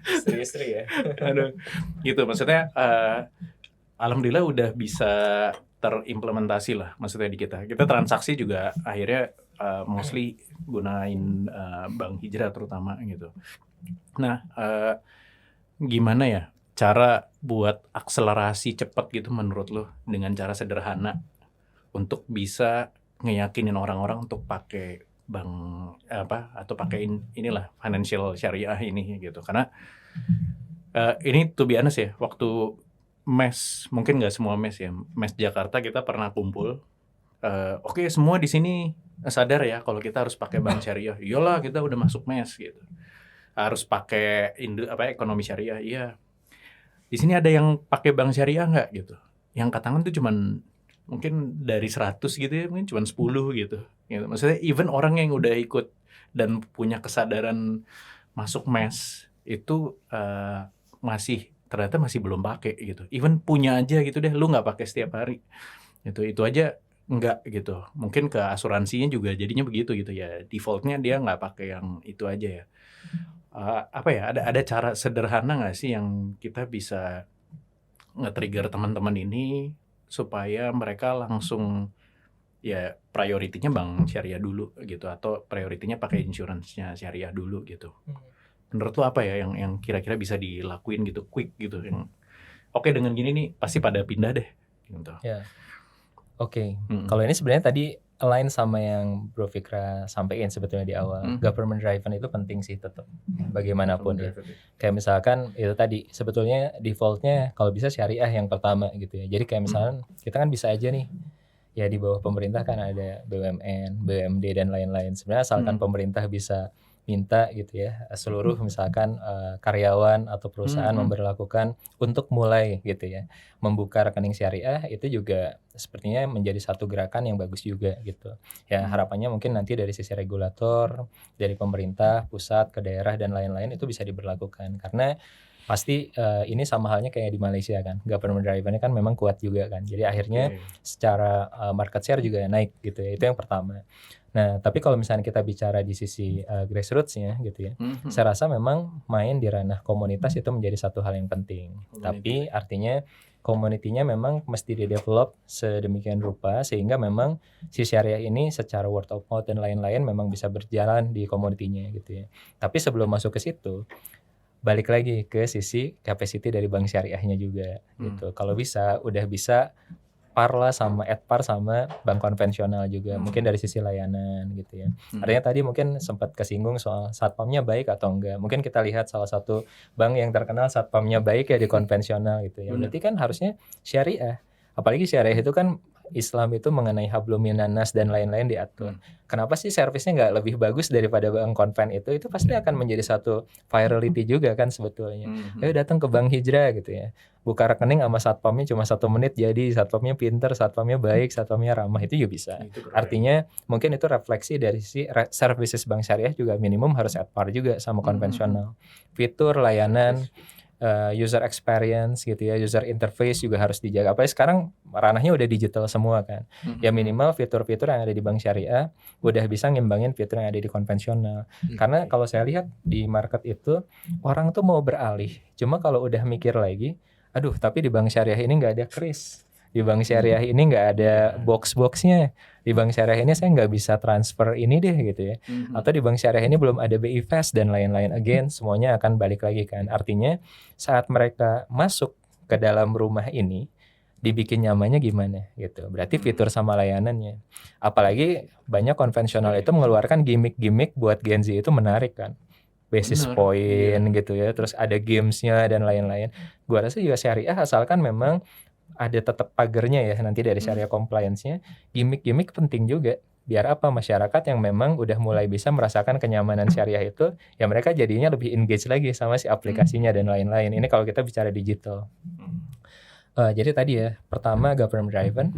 Istri-istri ya. Aduh, gitu maksudnya alhamdulillah udah bisa terimplementasi lah, maksudnya di kita transaksi juga akhirnya mostly gunain Bank Hijrah terutama gitu. Nah, gimana ya cara buat akselerasi cepat gitu menurut lo dengan cara sederhana untuk bisa ngeyakinin orang-orang untuk pakai bank atau pakai inilah financial syariah ini gitu. Karena ini to be honest ya, waktu MES, mungkin nggak semua MES ya, MES Jakarta kita pernah kumpul. Oke, semua di sini sadar ya kalau kita harus pakai bank syariah. Iyalah, kita udah masuk MES gitu. Harus pakai ekonomi syariah. Iya. Di sini ada yang pakai bank syariah nggak gitu? Yang katakan tuh cuman mungkin dari 100 gitu ya, mungkin cuman 10 gitu. Maksudnya even orang yang udah ikut dan punya kesadaran masuk MES itu ternyata masih belum pakai gitu. Even punya aja gitu deh, lu nggak pakai setiap hari. Itu aja enggak gitu. Mungkin ke asuransinya juga jadinya begitu gitu ya. Defaultnya dia nggak pakai yang itu aja ya. Ada cara sederhana nggak sih yang kita bisa nge-trigger teman-teman ini supaya mereka langsung ya prioritinya bank syariah dulu gitu, atau prioritinya pakai insurance-nya syariah dulu gitu. Menurut lo apa ya yang kira-kira bisa dilakuin gitu quick gitu, yang oke, dengan gini nih pasti pada pindah deh gitu. Ya. Oke. Kalau ini sebenarnya tadi align sama yang Bro Fikra sampaikan sebetulnya di awal. Government driven itu penting sih tetap bagaimanapun ya. Kayak misalkan itu tadi sebetulnya defaultnya kalau bisa syariah yang pertama gitu ya. Jadi kayak misalkan kita kan bisa aja nih ya di bawah pemerintah kan ada BUMN, BUMD dan lain-lain. Sebenarnya asalkan pemerintah bisa minta gitu ya, seluruh misalkan karyawan atau perusahaan memberlakukan untuk mulai gitu ya membuka rekening syariah, itu juga sepertinya menjadi satu gerakan yang bagus juga gitu ya. Harapannya mungkin nanti dari sisi regulator, dari pemerintah pusat ke daerah dan lain-lain itu bisa diberlakukan, karena pasti ini sama halnya kayak di Malaysia kan, government driven-nya kan memang kuat juga kan. Jadi akhirnya secara market share juga naik gitu ya. Itu yang pertama. Nah, tapi kalau misalnya kita bicara di sisi grassroots-nya gitu ya, saya rasa memang main di ranah komunitas itu menjadi satu hal yang penting. Tapi artinya community-nya memang mesti di-develop sedemikian rupa sehingga memang si syariah ini secara word of mouth dan lain-lain memang bisa berjalan di community-nya gitu ya. Tapi sebelum masuk ke situ, balik lagi ke sisi capacity dari bank syariahnya juga gitu. Kalau bisa, udah bisa par lah sama at par sama bank konvensional juga, mungkin dari sisi layanan gitu ya. Artinya tadi mungkin sempat kesinggung soal satpamnya baik atau enggak. Mungkin kita lihat salah satu bank yang terkenal satpamnya baik ya di konvensional gitu ya. Berarti kan harusnya syariah. Apalagi syariah itu kan Islam itu mengenai hablum minan nas dan lain-lain diatur. Kenapa sih servisnya nggak lebih bagus daripada bank konven itu? Itu pasti akan menjadi satu virality juga kan sebetulnya. Ayo datang ke bank hijrah gitu ya. Buka rekening sama satpamnya cuma 1 menit jadi, satpamnya pinter, satpamnya baik, satpamnya ramah, itu juga bisa. Artinya mungkin itu refleksi dari sisi services bank syariah juga minimum harus at par juga sama konvensional. Fitur, layanan, user experience gitu ya, user interface juga harus dijaga. Apalagi sekarang ranahnya udah digital semua kan. Ya minimal fitur-fitur yang ada di bank syariah udah bisa ngimbangin fitur yang ada di konvensional. Karena kalau saya lihat di market itu orang tuh mau beralih. Cuma kalau udah mikir lagi, aduh tapi di bank syariah ini nggak ada kris. Di bank syariah ini nggak ada box-boxnya. Di bank syariah ini saya nggak bisa transfer ini deh gitu ya. Atau di bank syariah ini belum ada BI Fast dan lain-lain. Again, semuanya akan balik lagi kan. Artinya saat mereka masuk ke dalam rumah ini, dibikin nyamannya gimana gitu. Berarti fitur sama layanannya. Apalagi banyak konvensional itu mengeluarkan gimmick-gimmick buat Gen Z itu menarik kan. Basis point gitu ya. Terus ada gamesnya dan lain-lain. Gua rasa juga syariah asalkan memang ada tetap pagernya ya nanti dari syariah compliance-nya, gimmick-gimmick penting juga. Biar apa, masyarakat yang memang udah mulai bisa merasakan kenyamanan syariah itu, ya mereka jadinya lebih engage lagi sama si aplikasinya dan lain-lain. Ini kalau kita bicara digital. Jadi tadi ya, pertama government driven,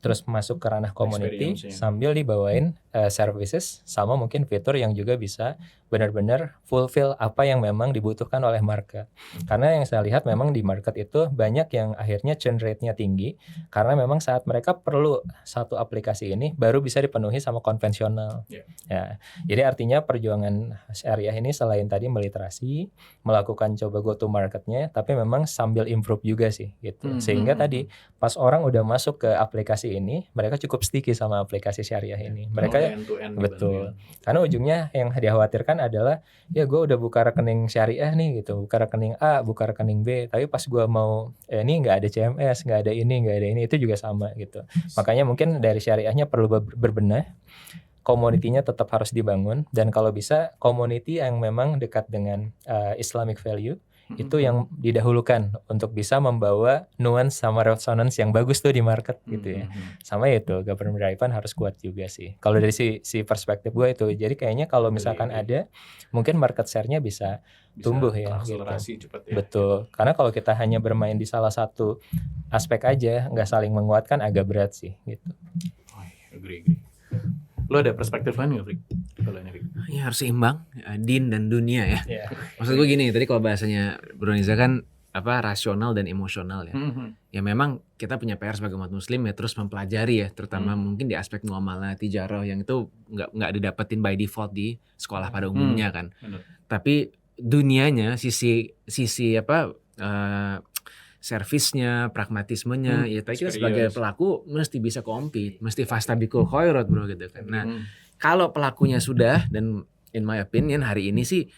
terus masuk ke ranah community sambil dibawain services sama mungkin fitur yang juga bisa benar-benar fulfill apa yang memang dibutuhkan oleh market. Karena yang saya lihat memang di market itu banyak yang akhirnya churn rate-nya tinggi karena memang saat mereka perlu satu aplikasi ini baru bisa dipenuhi sama konvensional. Ya, jadi artinya perjuangan syariah ini selain tadi meliterasi, melakukan coba go to market-nya, tapi memang sambil improve juga sih gitu. Sehingga tadi pas orang udah masuk ke aplikasi ini, mereka cukup sticky sama aplikasi syariah ini. Mereka betul. Karena ujungnya yang dikhawatirkan adalah ya gue udah buka rekening syariah nih gitu, buka rekening A, buka rekening B, tapi pas gue mau ini nggak ada CMS, nggak ada ini, itu juga sama gitu. Makanya mungkin dari syariahnya perlu berbenah, community-nya tetap harus dibangun, dan kalau bisa community yang memang dekat dengan Islamic value itu yang didahulukan untuk bisa membawa nuance sama resonance yang bagus tuh di market gitu ya. Sama itu government driven harus kuat juga sih. Kalau dari si perspektif gue itu, jadi kayaknya kalau misalkan ada, mungkin market share-nya bisa tumbuh ya. Akselerasi gitu. cepat ya. Betul. Karena kalau kita hanya bermain di salah satu aspek aja, nggak saling menguatkan, agak berat sih gitu. Agree. Lo ada perspektif lain nggak, Frik? Ya harus seimbang, din dan dunia ya. Maksud gue gini, tadi kalau bahasanya Bro Niza kan rasional dan emosional ya. Ya memang kita punya PR sebagai umat muslim ya, terus mempelajari ya, terutama mungkin di aspek muamalah tijarah yang itu nggak didapetin by default di sekolah pada umumnya kan. Tapi dunianya, sisi servisnya, pragmatismenya, ya kita sebagai pelaku mesti bisa compete, mesti fastabiqul khairat bro gitu kan. Nah, kalau pelakunya sudah, dan in my opinion hari ini sih,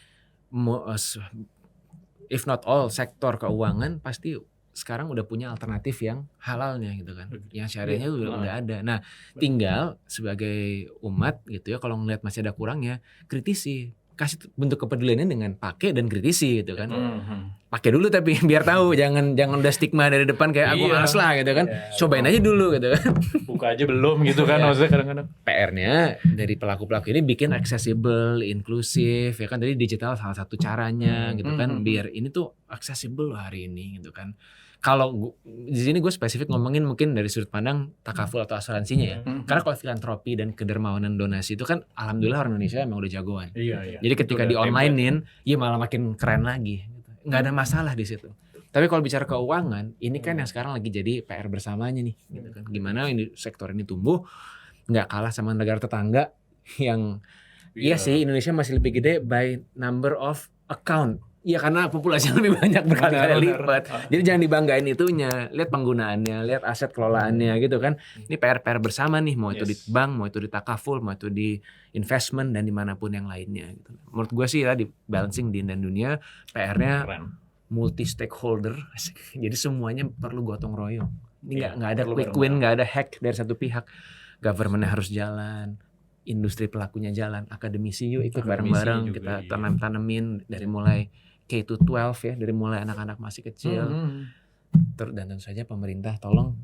if not all sektor keuangan pasti sekarang udah punya alternatif yang halalnya gitu kan, yang syariahnya udah ada. Nah, tinggal sebagai umat gitu ya, kalau ngelihat masih ada kurangnya, kritisi. Kasih bentuk kepeduliannya dengan pakai dan kritisi gitu kan. Pakai dulu tapi biar tahu, jangan udah stigma dari depan kayak aku males lah gitu kan. Cobain aja dulu gitu kan. Buka aja belum gitu kan, maksudnya kadang-kadang. PR-nya dari pelaku-pelaku ini bikin accessible, inklusif ya kan. Tadi digital salah satu caranya gitu kan, biar ini tuh accessible loh hari ini gitu kan. Kalau di sini gue spesifik ngomongin mungkin dari sudut pandang takaful atau asuransinya ya. Karena kalau filantropi dan kedermawanan donasi itu kan alhamdulillah orang Indonesia emang udah jagoan. Jadi ketika di online-in, ya malah makin keren lagi. nggak ada masalah di situ. Tapi kalau bicara keuangan, ini kan yang sekarang lagi jadi PR bersamanya nih, gitu kan. Gimana ini sektor ini tumbuh, nggak kalah sama negara tetangga yang, iya sih Indonesia masih lebih gede by number of account. Iya karena populasi yang lebih banyak berkali-kali lipat. Jadi jangan dibanggain itunya, lihat penggunaannya, lihat aset kelolaannya gitu kan. Ini PR bersama nih, mau itu di bank, mau itu di takaful, mau itu di investment dan dimanapun yang lainnya. Gitu. Menurut gue sih tadi balancing di dunia PR-nya multi stakeholder. Jadi semuanya perlu gotong royong. Ini nggak ada quick win, nggak ada hack dari satu pihak. Government-nya harus jalan, industri pelakunya jalan, akademisi yuk ikut bareng-bareng kita tanemin dari mulai K-12 ya, dari mulai anak-anak masih kecil. Dan tentu saja pemerintah tolong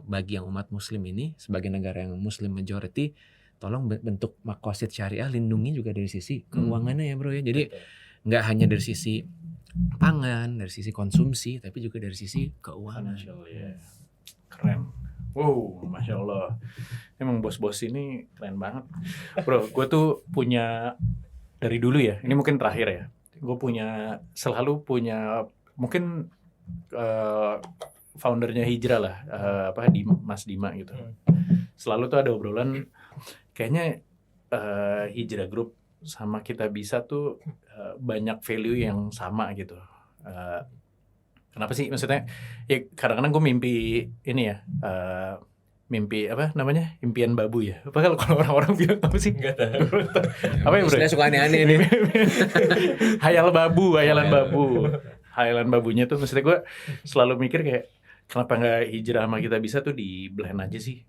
bagi yang umat muslim ini sebagai negara yang muslim majority, tolong bentuk makosid syariah lindungi juga dari sisi keuangannya ya bro ya. Jadi nggak hanya dari sisi pangan, dari sisi konsumsi, tapi juga dari sisi keuangan. Keren. Wow, Masya Allah. Emang bos-bos ini keren banget. Bro, gue tuh punya dari dulu ya, ini mungkin terakhir ya. Gue selalu punya mungkin foundernya Hijrah lah, Mas Dima gitu. Selalu tuh ada obrolan, kayaknya Hijrah Group sama Kita Bisa tuh banyak value yang sama gitu. Kenapa sih? Maksudnya, ya kadang-kadang gue mimpi ini ya, mimpi apa namanya, impian babu ya. Apa kalau orang-orang bilang apa sih? Nggak tahu. Apa ya bro? Saya suka aneh-aneh nih. Hayalan babu. Hayalan babunya tuh maksudnya gue selalu mikir kayak kenapa nggak Hijrah sama Kita Bisa tuh di blend aja sih,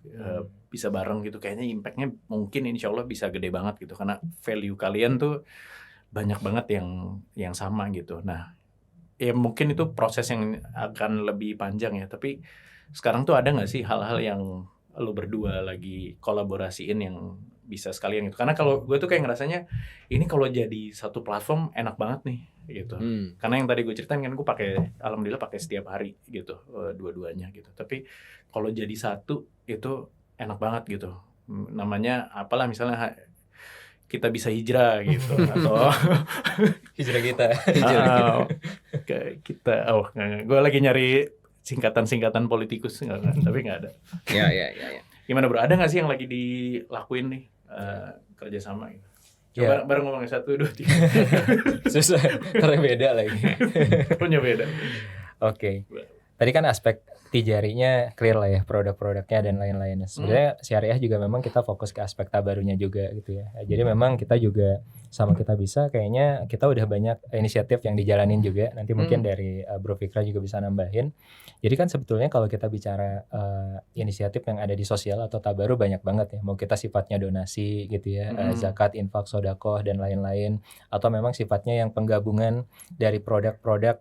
bisa bareng gitu. Kayaknya impactnya mungkin insya Allah bisa gede banget gitu karena value kalian tuh banyak banget yang sama gitu. Nah, ya mungkin itu proses yang akan lebih panjang ya. Tapi sekarang tuh ada nggak sih hal-hal yang lo berdua lagi kolaborasiin yang bisa sekalian gitu? Karena kalau gue tuh kayak ngerasanya ini kalau jadi satu platform enak banget nih gitu. Karena yang tadi gue ceritain kan gue alhamdulillah pakai setiap hari gitu, dua-duanya gitu. Tapi kalau jadi satu itu enak banget gitu. Namanya apalah misalnya Kita Bisa Hijrah gitu atau hijrah kita. Gue lagi nyari singkatan politikus tapi nggak ada. Ya. Gimana bro? Ada nggak sih yang lagi dilakuin nih kerjasama gitu? Coba bareng ngomongnya 1, 2, 3. Susah, karena beda lagi. Punya beda. Oke. Tadi kan aspek tijarinya clear lah ya, produk-produknya dan lain-lain. Sebenarnya syariah juga memang kita fokus ke aspek tabarunya juga gitu ya. Jadi memang kita juga sama Kita Bisa kayaknya kita udah banyak inisiatif yang dijalanin juga. Nanti mungkin dari Bro Fikra juga bisa nambahin. Jadi kan sebetulnya kalau kita bicara inisiatif yang ada di sosial atau tabaru banyak banget ya. Mau kita sifatnya donasi gitu ya, zakat, infak, sodakoh dan lain-lain. Atau memang sifatnya yang penggabungan dari produk-produk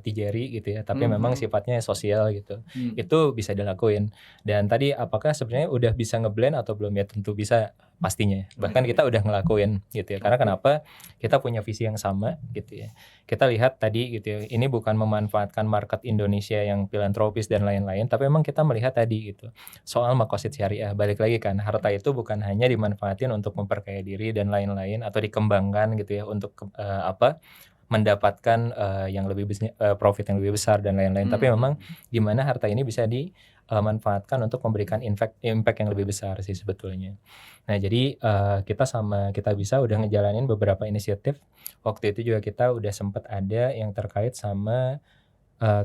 tijari gitu ya. Tapi memang sifatnya sosial gitu. Itu bisa dilakuin. Dan tadi apakah sebenarnya udah bisa ngeblend atau belum ya? Tentu bisa pastinya. Bahkan kita udah ngelakuin gitu ya. Karena kenapa? Kita punya visi yang sama gitu ya. Kita lihat tadi gitu ya. Ini bukan memanfaatkan market Indonesia yang filantropis dan lain-lain, tapi memang kita melihat tadi gitu. Soal makosid syariah, balik lagi kan, harta itu bukan hanya dimanfaatin untuk memperkaya diri dan lain-lain atau dikembangkan gitu ya untuk mendapatkan yang lebih profit yang lebih besar dan lain-lain. Tapi memang gimana harta ini bisa dimanfaatkan untuk memberikan impact yang lebih besar sih sebetulnya. Nah jadi kita sama Kita Bisa udah ngejalanin beberapa inisiatif. Waktu itu juga kita udah sempat ada yang terkait sama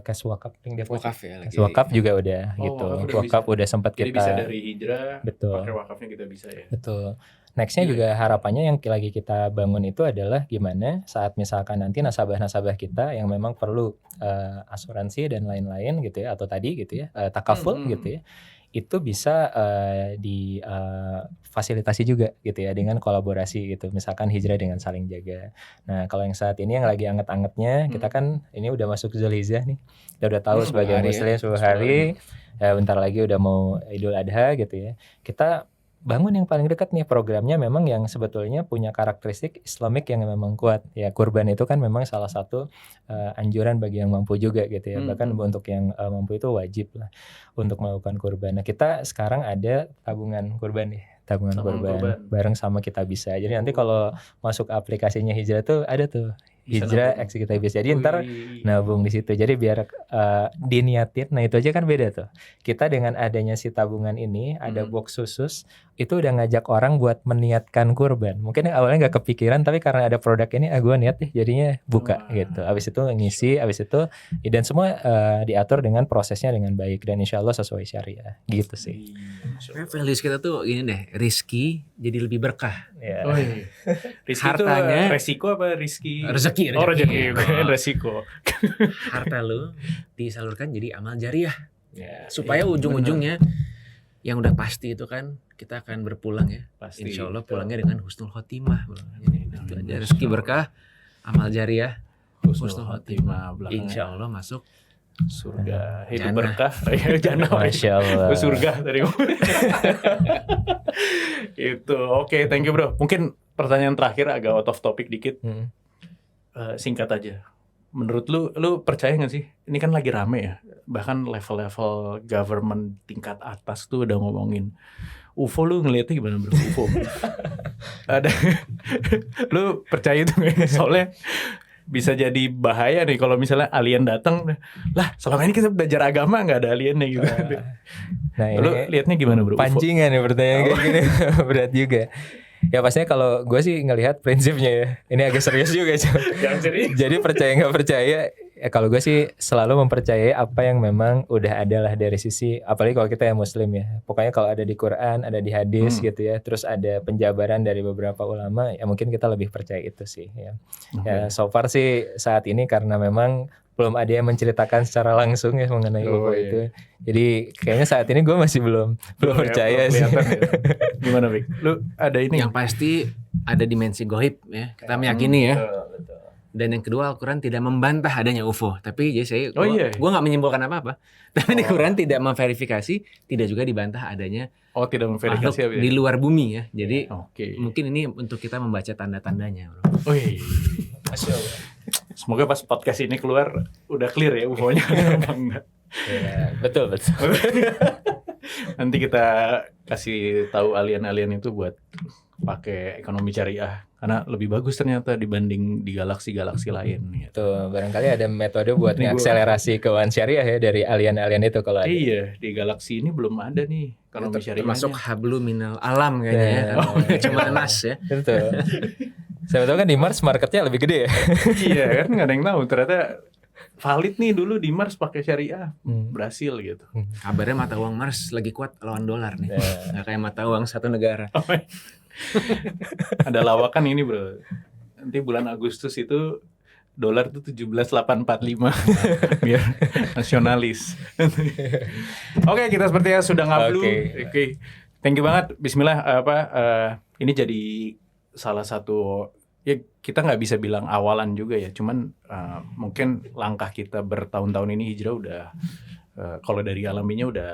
cash wakaf. Wakaf ya lagi. Wakaf juga udah gitu. Wakaf udah sempat kita. Jadi bisa dari Hijrah, betul. Pakai wakafnya Kita Bisa ya. Betul. Nextnya juga harapannya yang lagi kita bangun itu adalah gimana saat misalkan nanti nasabah-nasabah kita yang memang perlu asuransi dan lain-lain gitu ya, atau tadi gitu ya, takaful gitu ya, itu bisa difasilitasi juga gitu ya dengan kolaborasi gitu, misalkan Hijrah dengan Saling Jaga. Nah kalau yang saat ini yang lagi anget-angetnya, kita kan ini udah masuk Zulhijjah nih, kita udah tahu sebagai muslim 10 hari, bentar lagi udah mau Idul Adha gitu ya, kita bangun yang paling dekat nih programnya memang yang sebetulnya punya karakteristik Islamik yang memang kuat ya. Kurban itu kan memang salah satu anjuran bagi yang mampu juga gitu ya. Bahkan untuk yang mampu itu wajib lah untuk melakukan kurban. Nah kita sekarang ada tabungan kurban nih, tabungan kurban bareng sama Kita Bisa. Jadi nanti kalau masuk aplikasinya Hijrah tuh ada tuh hijrah eksekutif habis. Jadi ntar nabung di situ. Jadi biar diniatin. Nah itu aja kan beda tuh. Kita dengan adanya si tabungan ini ada box khusus itu udah ngajak orang buat meniatkan kurban. Mungkin awalnya nggak kepikiran tapi karena ada produk ini gue niat deh jadinya buka gitu. Abis itu ngisi, abis itu dan semua diatur dengan prosesnya dengan baik dan insya Allah sesuai syariah gitu sih. Values kita tuh ini deh, rizki jadi lebih berkah. Ya. Oh iya. Rizki Hartanya- itu resiko apa rizki? Rezeki. Oh rezeki, bukan resiko. Harta lu disalurkan jadi amal jariah. Ya, Supaya iya, ujung-ujungnya yang udah pasti itu kan kita akan berpulang ya. Pasti. Insya Allah pulangnya dengan husnul khotimah. Bro. Jadi itu aja rezeki berkah, amal jariah, husnul khotimah. belakangnya. Insya Allah masuk Surga, hidup Jannah. berkah, ya jannah. Masya Allah. Ke surga tadi. Itu, oke, thank you bro. Mungkin pertanyaan terakhir agak out of topic dikit. Singkat aja. Menurut lu percaya nggak sih? Ini kan lagi rame ya. Bahkan level-level government tingkat atas tuh udah ngomongin UFO. Lu ngeliatnya gimana bro? UFO. Ada. Lu percaya itu nggak? Soalnya bisa jadi bahaya nih kalau misalnya alien datang. Lah selama ini kita belajar agama nggak ada aliennya gitu. Nah Lu ini liatnya gimana bro? UFO? pancingan ya pertanyaan kayak gini. Berat juga. Ya pastinya kalau gue sih ngelihat prinsipnya ya. Ini agak serius juga. Yang serius. Jadi percaya nggak percaya, ya kalau gue sih selalu mempercayai apa yang memang udah ada lah dari sisi, apalagi kalau kita yang muslim ya. Pokoknya kalau ada di Quran, ada di hadis gitu ya, terus ada penjabaran dari beberapa ulama, ya mungkin kita lebih percaya itu sih ya. Ya so far sih saat ini karena memang belum ada yang menceritakan secara langsung ya mengenai UFO itu. Jadi kayaknya saat ini gue masih belum percaya sih. Ya. Gimana Bik? Lu ada ini? yang pasti ada dimensi goib ya. Kita meyakini ya. Betul. Dan yang kedua Al-Quran tidak membantah adanya UFO. Tapi jadi saya iya. gua nggak menyimpulkan apa-apa. Tapi di Quran tidak memverifikasi, tidak juga dibantah adanya Oh tidak memverifikasi makhluk ya? di luar bumi ya. Jadi Oke. mungkin ini untuk kita membaca tanda-tandanya, bro. Wih. Masya Allah. Semoga pas podcast ini keluar udah clear ya UFO-nya apa enggak. Ya, betul. Nanti kita kasih tahu alien-alien itu buat pakai ekonomi syariah karena lebih bagus ternyata dibanding di galaksi-galaksi lain gitu. Tuh, barangkali ada metode buat Ini gua- ngakselerasi keuangan syariah ya dari alien-alien itu kalau ada. Iya, di galaksi ini belum ada nih ekonomi syariahnya. Termasuk hablu minal alam kayaknya ya. Oh, Nggak cuma nas ya. Betul. Saya tahu kan di Mars marketnya lebih gede ya. Iya kan nggak ada yang tahu ternyata valid nih dulu di Mars pakai syariah berhasil gitu. Kabarnya mata uang Mars lagi kuat lawan dolar nih. Ya. Nggak kayak mata uang satu negara. Ada lawakan ini bro. Nanti bulan Agustus itu dolar tuh 17.845 biar nasionalis. Oke, kita sepertinya sudah ngablu. Oke. Thank you banget. Bismillah ini jadi salah satu ya kita nggak bisa bilang awalan juga ya. Cuman mungkin langkah kita bertahun-tahun ini hijrah udah kalau dari alaminya udah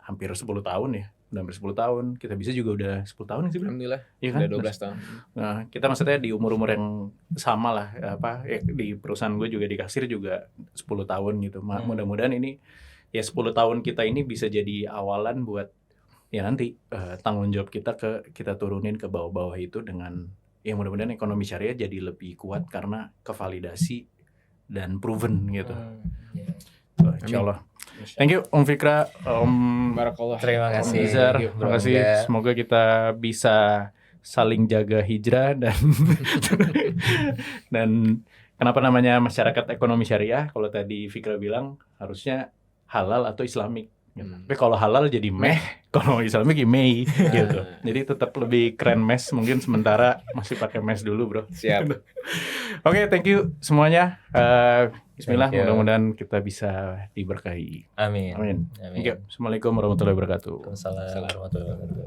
hampir 10 tahun ya. Udah hampir 10 tahun. Kita bisa juga udah 10 tahun sih bro. Alhamdulillah. Iya kan? Udah 12 tahun. Nah, kita maksudnya di umur-umur yang sama lah di perusahaan gue juga di kasir juga 10 tahun gitu. Mudah-mudahan ini ya 10 tahun kita ini bisa jadi awalan buat ya nanti tanggung jawab kita turunin ke bawah-bawah itu dengan ya mudah-mudahan ekonomi syariah jadi lebih kuat karena kevalidasi dan proven gitu. Insyaallah. Thank you Om Fikra, Om Barakallah. Terima Om kasih. Nizar, terima kasih. Semoga kita bisa saling jaga hijrah dan kenapa namanya masyarakat ekonomi syariah? Kalau tadi Fikra bilang harusnya halal atau islamik. Gitu. Tapi kalau halal jadi meh, kalau islamik ya mei gitu. Jadi tetap lebih keren mes mungkin sementara masih pakai mes dulu bro. Siap. Oke, thank you semuanya. Bismillah, Thank you. mudah-mudahan kita bisa diberkahi. Amin. Amin. Amin. Thank you. Assalamualaikum warahmatullahi wabarakatuh. Waalaikumsalam warahmatullahi wabarakatuh.